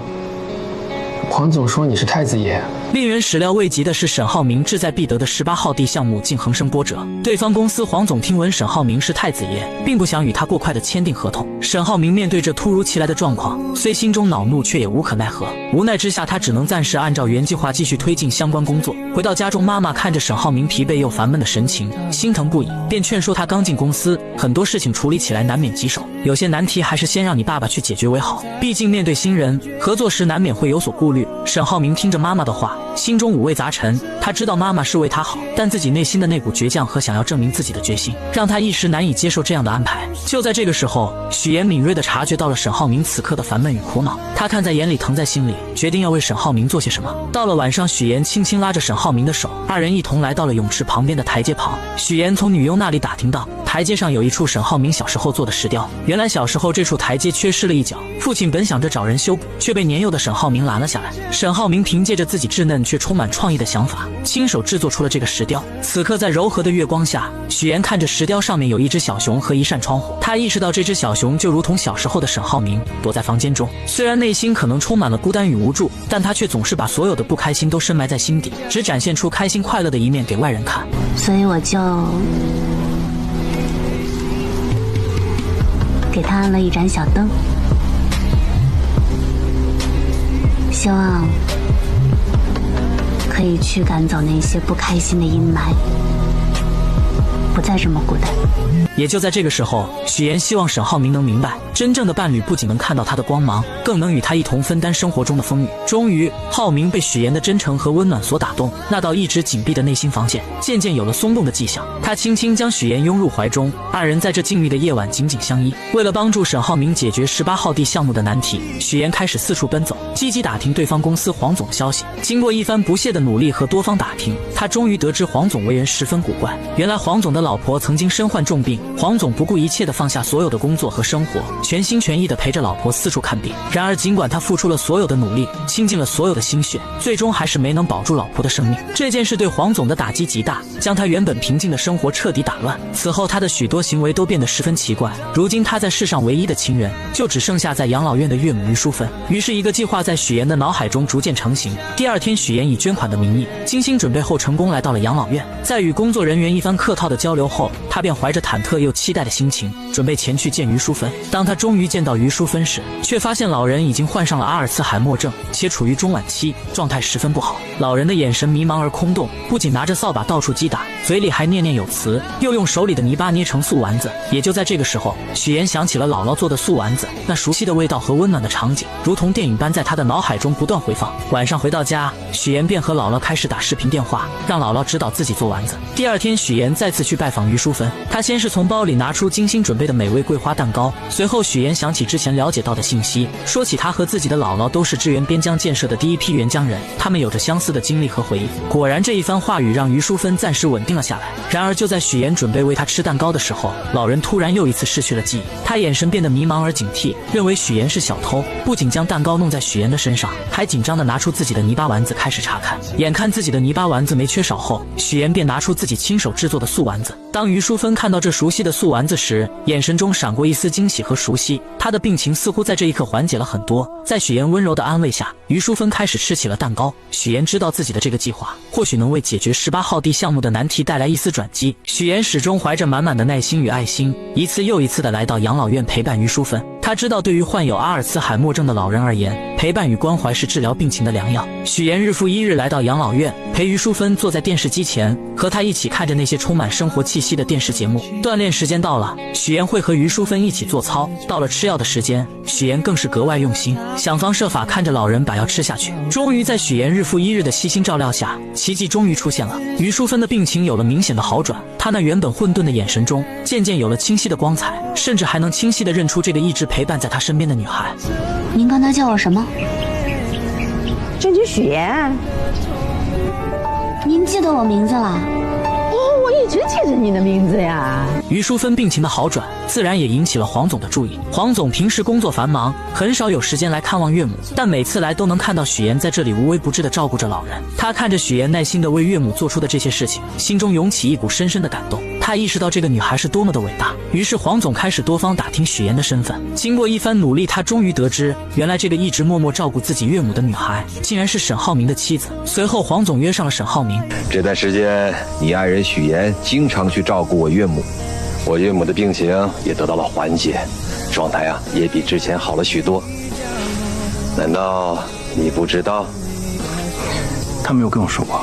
黄总说你是太子爷。令人始料未及的是，沈浩明志在必得的18号地项目竟横生波折。对方公司黄总听闻沈浩明是太子爷，并不想与他过快的签订合同。沈浩明面对这突如其来的状况，虽心中恼怒，却也无可奈何。无奈之下，他只能暂时按照原计划继续推进相关工作。回到家中，妈妈看着沈浩明疲惫又烦闷的神情，心疼不已，便劝说他刚进公司，很多事情处理起来难免棘手，有些难题还是先让你爸爸去解决为好。毕竟面对新人，合作时难免会有所顾虑。沈浩明听着妈妈的话，心中五味杂陈。他知道妈妈是为他好，但自己内心的那股倔强和想要证明自己的决心，让他一时难以接受这样的安排。就在这个时候，许言敏锐地察觉到了沈浩明此刻的烦闷与苦恼，他看在眼里，疼在心里，决定要为沈浩明做些什么。到了晚上，许言轻轻拉着沈浩明的手，二人一同来到了泳池旁边的台阶旁。许言从女佣那里打听到，台阶上有一处沈浩明小时候做的石雕。原来小时候这处台阶缺失了一角，父亲本想着找人修补，却被年幼的沈浩明拦了下来。沈浩明凭借着自己稚嫩却充满创意的想法，亲手制作出了这个石雕。此刻在柔和的月光下，许言看着石雕上面有一只小熊和一扇窗户，他意识到这只小熊就如同小时候的沈浩明，躲在房间中。虽然内心可能充满了孤单与无助，但他却总是把所有的不开心都深埋在心底，只展现出开心快乐的一面给外人看。所以我就给他安了一盏小灯，希望可以驱赶走那些不开心的阴霾，不再这么孤单。也就在这个时候，许言希望沈浩明能明白，真正的伴侣不仅能看到他的光芒，更能与他一同分担生活中的风雨。终于，浩明被许言的真诚和温暖所打动，那道一直紧闭的内心防线渐渐有了松动的迹象。他轻轻将许言拥入怀中，二人在这静谧的夜晚紧紧相依。为了帮助沈浩明解决18号地项目的难题，许言开始四处奔走，积极打听对方公司黄总的消息。经过一番不懈的努力和多方打听，他终于得知黄总为人十分古怪。原来黄总的老婆曾经身患重病，黄总不顾一切地放下所有的工作和生活，全心全意地陪着老婆四处看病。然而尽管他付出了所有的努力，倾尽了所有的心血，最终还是没能保住老婆的生命。这件事对黄总的打击极大，将他原本平静的生活彻底打乱。此后他的许多行为都变得十分奇怪。如今他在世上唯一的亲人，就只剩下在养老院的岳母于淑芬。于是一个计划在许言的脑海中逐渐成型。第二天，许言以捐款的名义精心准备后，成功来到了养老院。在与工作人员一番客套的交流后，他便怀着忐忑又期待的心情，准备前去见于淑芬。当他终于见到于淑芬时，却发现老人已经患上了阿尔茨海默症，且处于中晚期，状态十分不好。老人的眼神迷茫而空洞，不仅拿着扫把到处击打，嘴里还念念有词，又用手里的泥巴捏成素丸子。也就在这个时候，许言想起了姥姥做的素丸子，那熟悉的味道和温暖的场景，如同电影般在他的脑海中不断回放。晚上回到家，许言便和姥姥开始打视频电话，让姥姥指导自己做丸子。第二天，许言再次去拜访于淑芬，他先是从包里拿出精心准备的美味桂花蛋糕，随后许言想起之前了解到的信息，说起他和自己的姥姥都是支援边疆建设的第一批援疆人，他们有着相似的经历和回忆。果然，这一番话语让于淑芬暂时稳定了下来。然而就在许言准备喂他吃蛋糕的时候，老人突然又一次失去了记忆，他眼神变得迷茫而警惕，认为许言是小偷，不仅将蛋糕弄在许言的身上，还紧张地拿出自己的泥巴丸子开始查看。眼看自己的泥巴丸子没缺少后，许言便拿出自己亲手制作的素丸子，当于淑芬看到这熟悉的素丸子时，眼神中闪过一丝惊喜和熟悉。她的病情似乎在这一刻缓解了很多。在许妍温柔的安慰下，于淑芬开始吃起了蛋糕。许妍知道自己的这个计划或许能为解决18号地项目的难题带来一丝转机。许妍始终怀着满满的耐心与爱心，一次又一次地来到养老院陪伴于淑芬。她知道，对于患有阿尔茨海默症的老人而言，陪伴与关怀是治疗病情的良药。许妍日复一日来到养老院，陪于淑芬坐在电视机前，和她一起看着那些充满生活气息的电视节目。锻炼时间到了，许妍会和于淑芬一起做操。到了吃药的时间，许妍更是格外用心，想方设法看着老人把药吃下去。终于在许妍日复一日的悉心照料下，奇迹终于出现了。于淑芬的病情有了明显的好转，她那原本混沌的眼神中渐渐有了清晰的光彩，甚至还能清晰地认出这个一直陪伴在她身边的女孩。您刚才叫我什么？这就许妍。您记得我名字了？我一直记着你的名字呀。于淑芬病情的好转，自然也引起了黄总的注意。黄总平时工作繁忙，很少有时间来看望岳母，但每次来都能看到许妍在这里无微不至地照顾着老人。他看着许妍耐心地为岳母做出的这些事情，心中涌起一股深深的感动。他意识到这个女孩是多么的伟大，于是黄总开始多方打听许妍的身份。经过一番努力，他终于得知，原来这个一直默默照顾自己岳母的女孩，竟然是沈浩明的妻子。随后黄总约上了沈浩明。这段时间，你爱人许妍经常去照顾我岳母，我岳母的病情也得到了缓解，状态也比之前好了许多。难道你不知道？他没有跟我说过。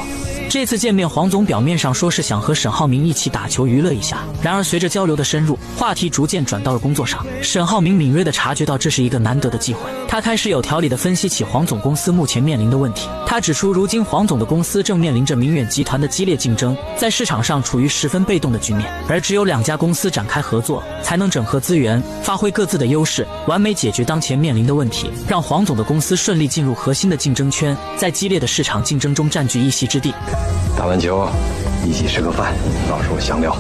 这次见面，黄总表面上说是想和沈浩明一起打球娱乐一下，然而随着交流的深入，话题逐渐转到了工作上。沈浩明敏锐地察觉到这是一个难得的机会，他开始有条理地分析起黄总公司目前面临的问题。他指出，如今黄总的公司正面临着明远集团的激烈竞争，在市场上处于十分被动的局面，而只有2家公司展开合作，才能整合资源，发挥各自的优势，完美解决当前面临的问题，让黄总的公司顺利进入核心的竞争圈，在激烈的市场竞争中占据一席之地。打完球一起吃个饭，到时候详聊。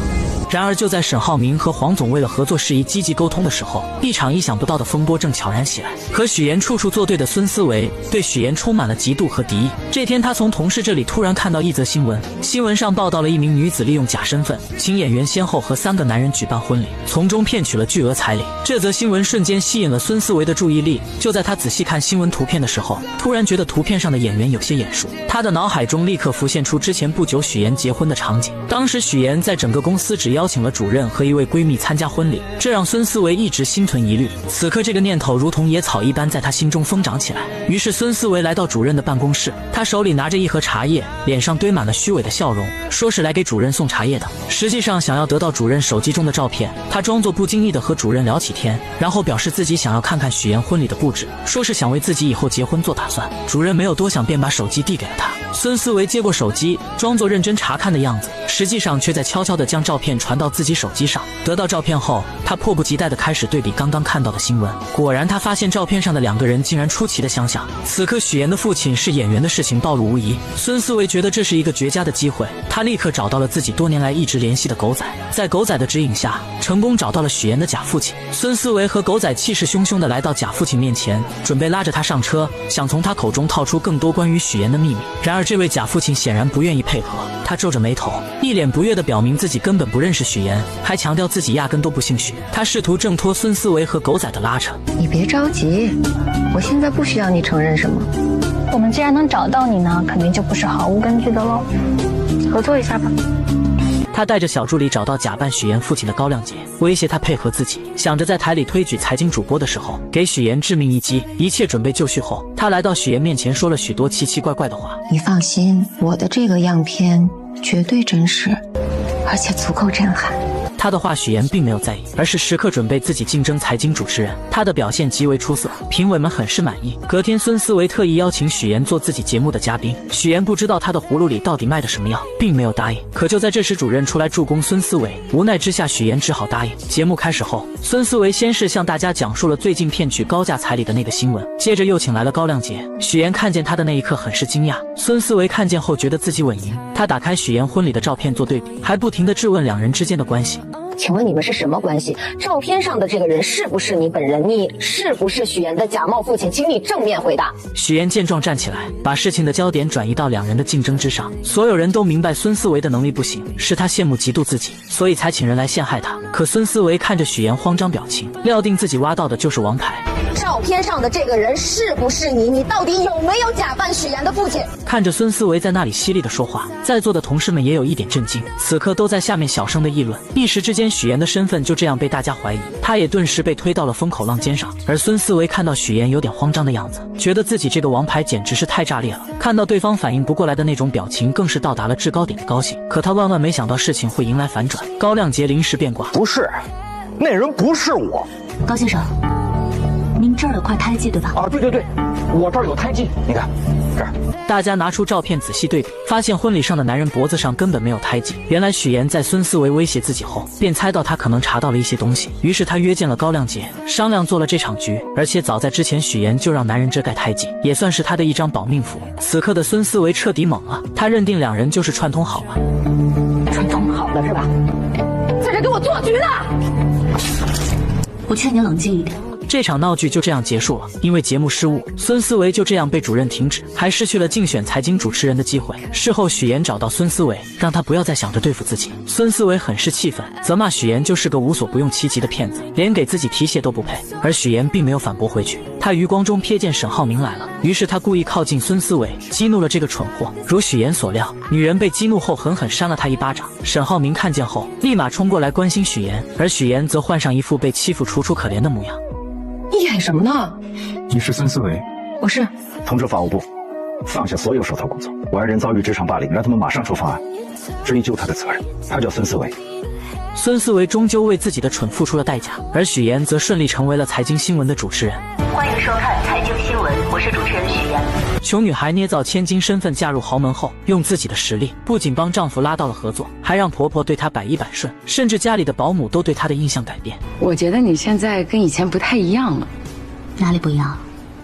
然而就在沈浩明和黄总为了合作事宜积极沟通的时候，一场意想不到的风波正悄然袭来。和许妍处处作对的孙思维对许妍充满了嫉妒和敌意。这天他从同事这里突然看到一则新闻，新闻上报道了一名女子利用假身份请演员先后和3个男人举办婚礼，从中骗取了巨额彩礼。这则新闻瞬间吸引了孙思维的注意力。就在他仔细看新闻图片的时候，突然觉得图片上的演员有些眼熟，他的脑海中立刻浮现出之前不久许妍结婚的场景。当时许妍在整个公司只邀请了主任和一位闺蜜参加婚礼，这让孙思维一直心存疑虑。此刻这个念头如同野草一般在他心中疯长起来。于是孙思维来到主任的办公室，他手里拿着一盒茶叶，脸上堆满了虚伪的笑容，说是来给主任送茶叶的，实际上想要得到主任手机中的照片。他装作不经意地和主任聊起天，然后表示自己想要看看许妍婚礼的布置，说是想为自己以后结婚做打算。主任没有多想，便把手机递给了他。孙思维接过手机，装作认真查看的样子，实际上却在悄悄地将照片传到自己手机上。得到照片后，他迫不及待地开始对比刚刚看到的新闻。果然他发现照片上的2个人竟然出奇的相像。此刻许妍的父亲是演员的事情暴露无遗，孙思维觉得这是一个绝佳的机会，他立刻找到了自己多年来一直联系的狗仔，在狗仔的指引下，成功找到了许妍的假父亲。孙思维和狗仔气势汹汹地来到假父亲面前，准备拉着他上车，想从他口中套出更多关于许妍的秘密。然而这位假父亲显然不愿意配合，他皱着眉头，一脸不悦地表明自己根本不认识许妍，还强调自己压根都不姓许。他试图挣脱孙思维和狗仔的拉扯。你别着急，我现在不需要你承认什么。我们既然能找到你呢，肯定就不是毫无根据的喽。合作一下吧。他带着小助理找到假扮许妍父亲的高亮杰，威胁他配合自己，想着在台里推举财经主播的时候给许妍致命一击。一切准备就绪后，他来到许妍面前说了许多奇奇怪怪的话。你放心，我的这个样片绝对真实，而且足够震撼。他的话许妍并没有在意，而是时刻准备自己竞争财经主持人。他的表现极为出色，评委们很是满意。隔天孙思维特意邀请许妍做自己节目的嘉宾，许妍不知道他的葫芦里到底卖的什么药，并没有答应。可就在这时，主任出来助攻孙思维，无奈之下许妍只好答应。节目开始后，孙思维先是向大家讲述了最近骗取高价彩礼的那个新闻，接着又请来了高亮杰。许妍看见他的那一刻很是惊讶，孙思维看见后觉得自己稳赢。他打开许妍婚礼的照片做对比，还不停地质问2人之间的关系。请问你们是什么关系？照片上的这个人是不是你本人？你是不是许岩的假冒父亲？请你正面回答。许岩见状站起来，把事情的焦点转移到两人的竞争之上。所有人都明白孙思维的能力不行，是他羡慕嫉妒自己，所以才请人来陷害他。可孙思维看着许岩慌张表情，料定自己挖到的就是王牌。照片上的这个人是不是你？你到底有没有假扮许岩的父亲？看着孙思维在那里犀利的说话，在座的同事们也有一点震惊，此刻都在下面小声的议论。一时之间，许岩的身份就这样被大家怀疑，他也顿时被推到了风口浪尖上。而孙思维看到许岩有点慌张的样子，觉得自己这个王牌简直是太炸裂了，看到对方反应不过来的那种表情，更是到达了制高点的高兴。可他万万没想到事情会迎来反转，高亮杰临时变卦，不是，那人不是我。高先生，您这儿有块胎记对吧？啊，对，我这儿有胎记，你看，这儿。大家拿出照片仔细对比，发现婚礼上的男人脖子上根本没有胎记。原来许岩在孙思维威胁自己后，便猜到他可能查到了一些东西，于是他约见了高亮杰，商量做了这场局。而且早在之前，许岩就让男人遮盖胎记，也算是他的一张保命符。此刻的孙思维彻底懵了，他认定两人就是串通好了。串通好了是吧？在这给我做局呢！我劝你冷静一点。这场闹剧就这样结束了，因为节目失误，孙思维就这样被主任停职，还失去了竞选财经主持人的机会。事后许岩找到孙思维，让他不要再想着对付自己。孙思维很是气愤，责骂许岩就是个无所不用其极的骗子，连给自己提鞋都不配。而许岩并没有反驳回去，他余光中瞥见沈浩明来了，于是他故意靠近孙思维，激怒了这个蠢货。如许岩所料，女人被激怒后狠狠扇了他一巴掌。沈浩明看见后，立马冲过来关心许岩，而许岩则换上一副被欺负楚楚可怜的模样。你演什么呢？你是孙思维？我是。通知法务部，放下所有手头工作。我爱人遭遇职场霸凌，让他们马上出方案，追究他的责任。他叫孙思维。孙思维终究为自己的蠢付出了代价，而许岩则顺利成为了财经新闻的主持人。欢迎收看财经新闻，我是主持人许岩。穷女孩捏造千金身份嫁入豪门后，用自己的实力不仅帮丈夫拉到了合作，还让婆婆对她百依百顺，甚至家里的保姆都对她的印象改变。我觉得你现在跟以前不太一样了。哪里不一样？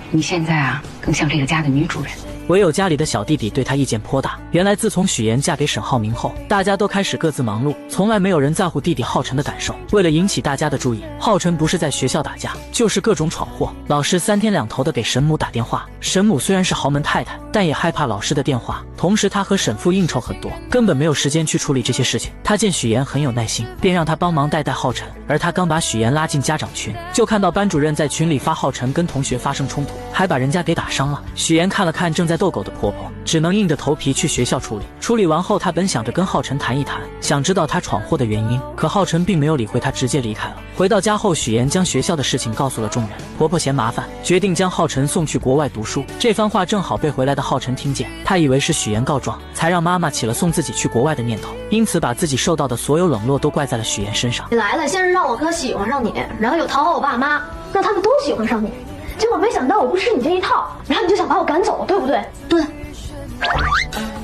你现在啊，更像这个家的女主人。唯有家里的小弟弟对她意见颇大。原来自从许岩嫁给沈浩明后，大家都开始各自忙碌，从来没有人在乎弟弟浩辰的感受。为了引起大家的注意，浩辰不是在学校打架，就是各种闯祸。老师3天2头的给沈母打电话，沈母虽然是豪门太太，但也害怕老师的电话。同时她和沈父应酬很多，根本没有时间去处理这些事情。她见许岩很有耐心，便让他帮忙带浩辰。而她刚把许岩拉进家长群，就看到班主任在群里发浩辰跟同学发生冲突，还把人家给打伤了。许岩看了看正在斗狗的婆婆，只能硬着头皮去学校处理。处理完后，她本想着跟浩辰谈一谈，想知道他闯祸的原因，可浩辰并没有理会她，直接离开了。回到家后，许岩将学校的事情告诉了众人。婆婆嫌麻烦，决定将浩辰送去国外读书。这番话正好被回来的浩辰听见，他以为是许岩告状，才让妈妈起了送自己去国外的念头，因此把自己受到的所有冷落都怪在了许岩身上。你来了，先是让我哥喜欢上你，然后又讨好我爸妈，让他们都喜欢上你，结果没想到我不吃你这一套，然后你就想把我赶走，对不对？对。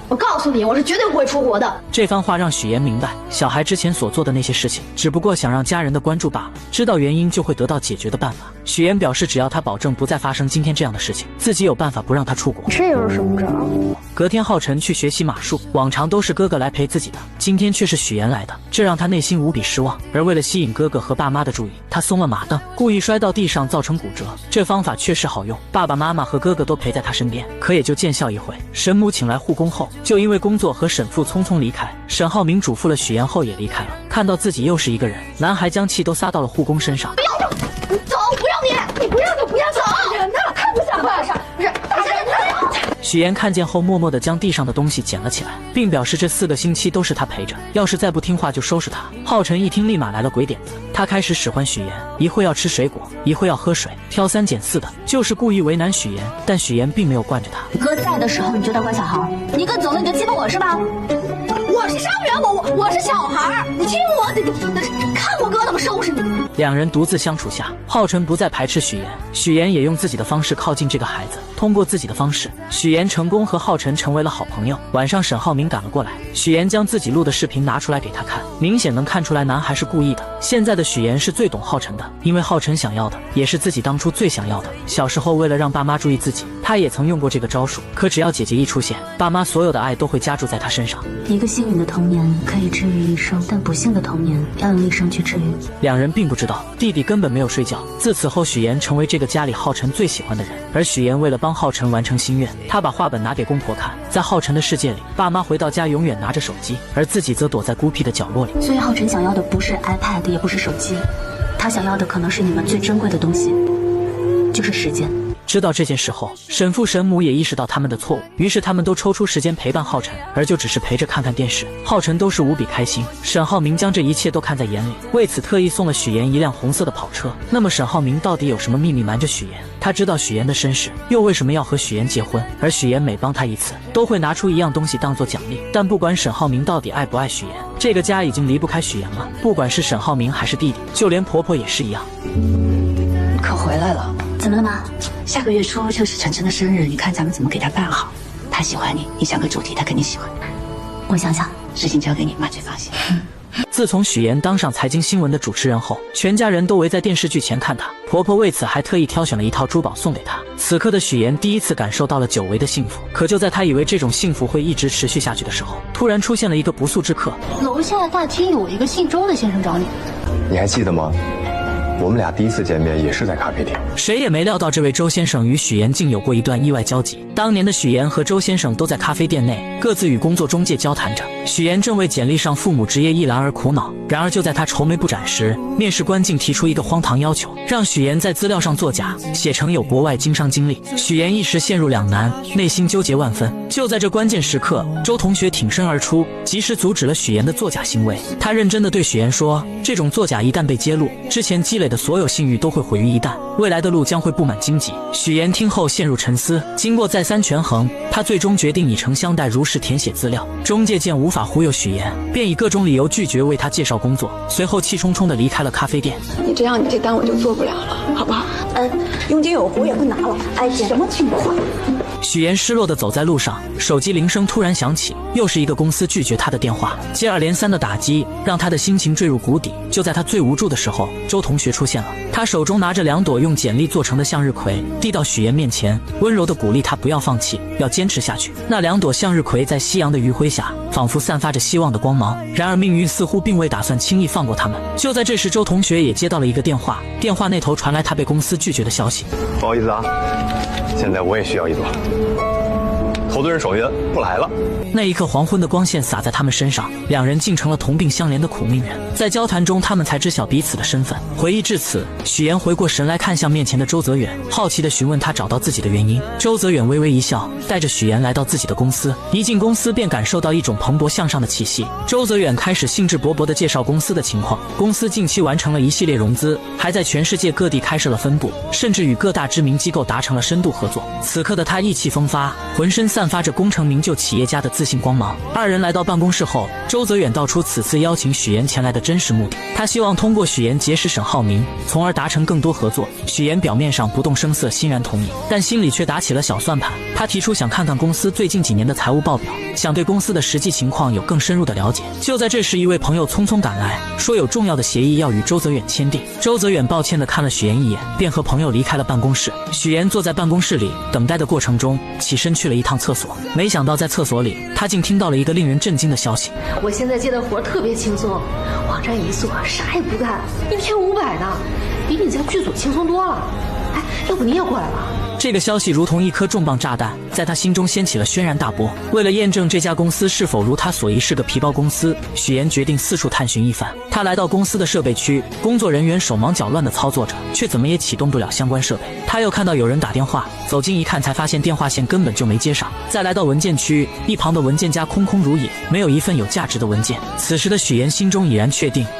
我告诉你，我是绝对不会出国的。这番话让许岩明白，小孩之前所做的那些事情，只不过想让家人的关注罢了，知道原因就会得到解决的办法。许岩表示，只要他保证不再发生今天这样的事情，自己有办法不让他出国。这又是什么招？隔天，浩辰去学习马术，往常都是哥哥来陪自己的，今天却是许岩来的，这让他内心无比失望。而为了吸引哥哥和爸妈的注意，他松了马蹬，故意摔到地上，造成骨折。这方法确实好用，爸爸妈妈和哥哥都陪在他身边，可也就见效一回。沈母请来护工后，就因为工作和沈父匆匆离开。沈浩明嘱咐了许岩后也离开了。看到自己又是一个人，男孩将气都撒到了护工身上。不要走，走，不要你不要就不要走，人呢？太不像话了，不是，大家许岩看见后，默默地将地上的东西捡了起来，并表示这4个星期都是他陪着，要是再不听话就收拾他。浩辰一听，立马来了鬼点子，他开始使唤许岩，一会要吃水果，一会要喝水，挑3拣4的，就是故意为难许岩。但许岩并没有惯着他。哥在的时候你就当乖小孩，你哥走了你就欺负我是吧？我是伤员，我是小孩，你欺负我，看我哥怎么收拾你。两人独自相处下，浩辰不再排斥许岩，许岩也用自己的方式靠近这个孩子。通过自己的方式，许岩成功和浩辰成为了好朋友。晚上，沈浩明赶了过来，许岩将自己录的视频拿出来给他看，明显能看出来男孩是故意的。现在的许岩是最懂浩辰的，因为浩辰想要的也是自己当初最想要的。小时候为了让爸妈注意自己，他也曾用过这个招数，可只要姐姐一出现，爸妈所有的爱都会加注在他身上。一个幸运的童年可以治愈一生，但不幸的童年要用一生去治愈。两人并不知道，弟弟根本没有睡觉。自此后，许岩成为这个家里浩辰最喜欢的人。而许岩为了帮浩辰完成心愿，他把画本拿给公婆看。在浩辰的世界里，爸妈回到家永远拿着手机，而自己则躲在孤僻的角落里。所以浩辰想要的不是 iPad， 也不是手机，他想要的可能是你们最珍贵的东西，就是时间。知道这件事后，沈父沈母也意识到他们的错误，于是他们都抽出时间陪伴浩辰，而就只是陪着看看电视，浩辰都是无比开心。沈浩明将这一切都看在眼里，为此特意送了许岩一辆红色的跑车。那么沈浩明到底有什么秘密瞒着许岩？他知道许岩的身世，又为什么要和许岩结婚？而许岩每帮他一次，都会拿出一样东西当做奖励。但不管沈浩明到底爱不爱许岩，这个家已经离不开许岩了。不管是沈浩明还是弟弟，就连婆婆也是一样。可回来了。怎么了妈？下个月初就是晨晨的生日，你看咱们怎么给他办好？他喜欢你，你想个主题，他肯定喜欢。我想想，事情交给你，妈最放心。自从许岩当上财经新闻的主持人后，全家人都围在电视剧前看她。婆婆为此还特意挑选了一套珠宝送给她。此刻的许岩第一次感受到了久违的幸福。可就在她以为这种幸福会一直持续下去的时候，突然出现了一个不速之客。楼下大厅有一个姓周的先生找你。你还记得吗？我们俩第一次见面也是在咖啡店。谁也没料到这位周先生与许岩竟有过一段意外交集。当年的许岩和周先生都在咖啡店内各自与工作中介交谈着。许岩正为简历上父母职业一栏而苦恼，然而就在他愁眉不展时，面试官竟提出一个荒唐要求，让许岩在资料上作假，写成有国外经商经历。许岩一时陷入两难，内心纠结万分。就在这关键时刻，周同学挺身而出，及时阻止了许岩的作假行为。他认真地对许岩说，这种作假一旦被揭露，之前积累的所有信誉都会毁于一旦，未来的路将会布满荆棘。许岩听后陷入沉思，经过再三权衡，他最终决定以诚相待，如实填写资料。中介见无法忽悠许岩，便以各种理由拒绝为他介绍工作，随后气冲冲地离开了咖啡店。你这样，你这单我就做不了了，好不好？佣金有活也不拿了，哎，什么情况？许岩失落地走在路上，手机铃声突然响起，又是一个公司拒绝他的电话。接二连三的打击让他的心情坠入谷底。就在他最无助的时候，周同学出现了。他手中拿着2朵用简历做成的向日葵，递到许岩面前，温柔地鼓励他不要放弃，要坚持下去。那2朵向日葵在夕阳的余晖下，仿佛散发着希望的光芒。然而命运似乎并未打算轻易放过他们。就在这时，周同学也接到了一个电话，电话那头传来他被公司拒绝的消息。不好意思啊，现在我也需要1朵。投资人手续不来了。那一刻，黄昏的光线洒在他们身上，两人竟成了同病相怜的苦命人。在交谈中，他们才知晓彼此的身份。回忆至此，许岩回过神来，看向面前的周泽远，好奇地询问他找到自己的原因。周泽远微微一笑，带着许岩来到自己的公司。一进公司便感受到一种蓬勃向上的气息。周泽远开始兴致勃勃地介绍公司的情况。公司近期完成了一系列融资，还在全世界各地开设了分部，甚至与各大知名机构达成了深度合作。此刻的他意气风发，浑身散发着功成名就企业家的自信光芒。二人来到办公室后，周泽远道出此次邀请许岩前来的真实目的。他希望通过许岩结识沈浩明，从而达成更多合作。许岩表面上不动声色，欣然同意，但心里却打起了小算盘。他提出想看看公司最近几年的财务报表，想对公司的实际情况有更深入的了解。就在这时，一位朋友匆匆赶来，说有重要的协议要与周泽远签订。周泽远抱歉地看了许岩一眼，便和朋友离开了办公室。许岩坐在办公室里等待的过程中，起身去了一趟厕所。没想到在厕所里，他竟听到了一个令人震惊的消息。我现在接的活特别轻松，网站一做，啥也不干，1天500呢，比你在剧组轻松多了。哎，要不你也过来吧？这个消息如同一颗重磅炸弹，在他心中掀起了轩然大波。为了验证这家公司是否如他所疑是个皮包公司，许岩决定四处探寻一番。他来到公司的设备区，工作人员手忙脚乱地操作着，却怎么也启动不了相关设备。他又看到有人打电话，走近一看，才发现电话线根本就没接上。再来到文件区，一旁的文件夹空空如也，没有一份有价值的文件。此时的许岩心中已然确定，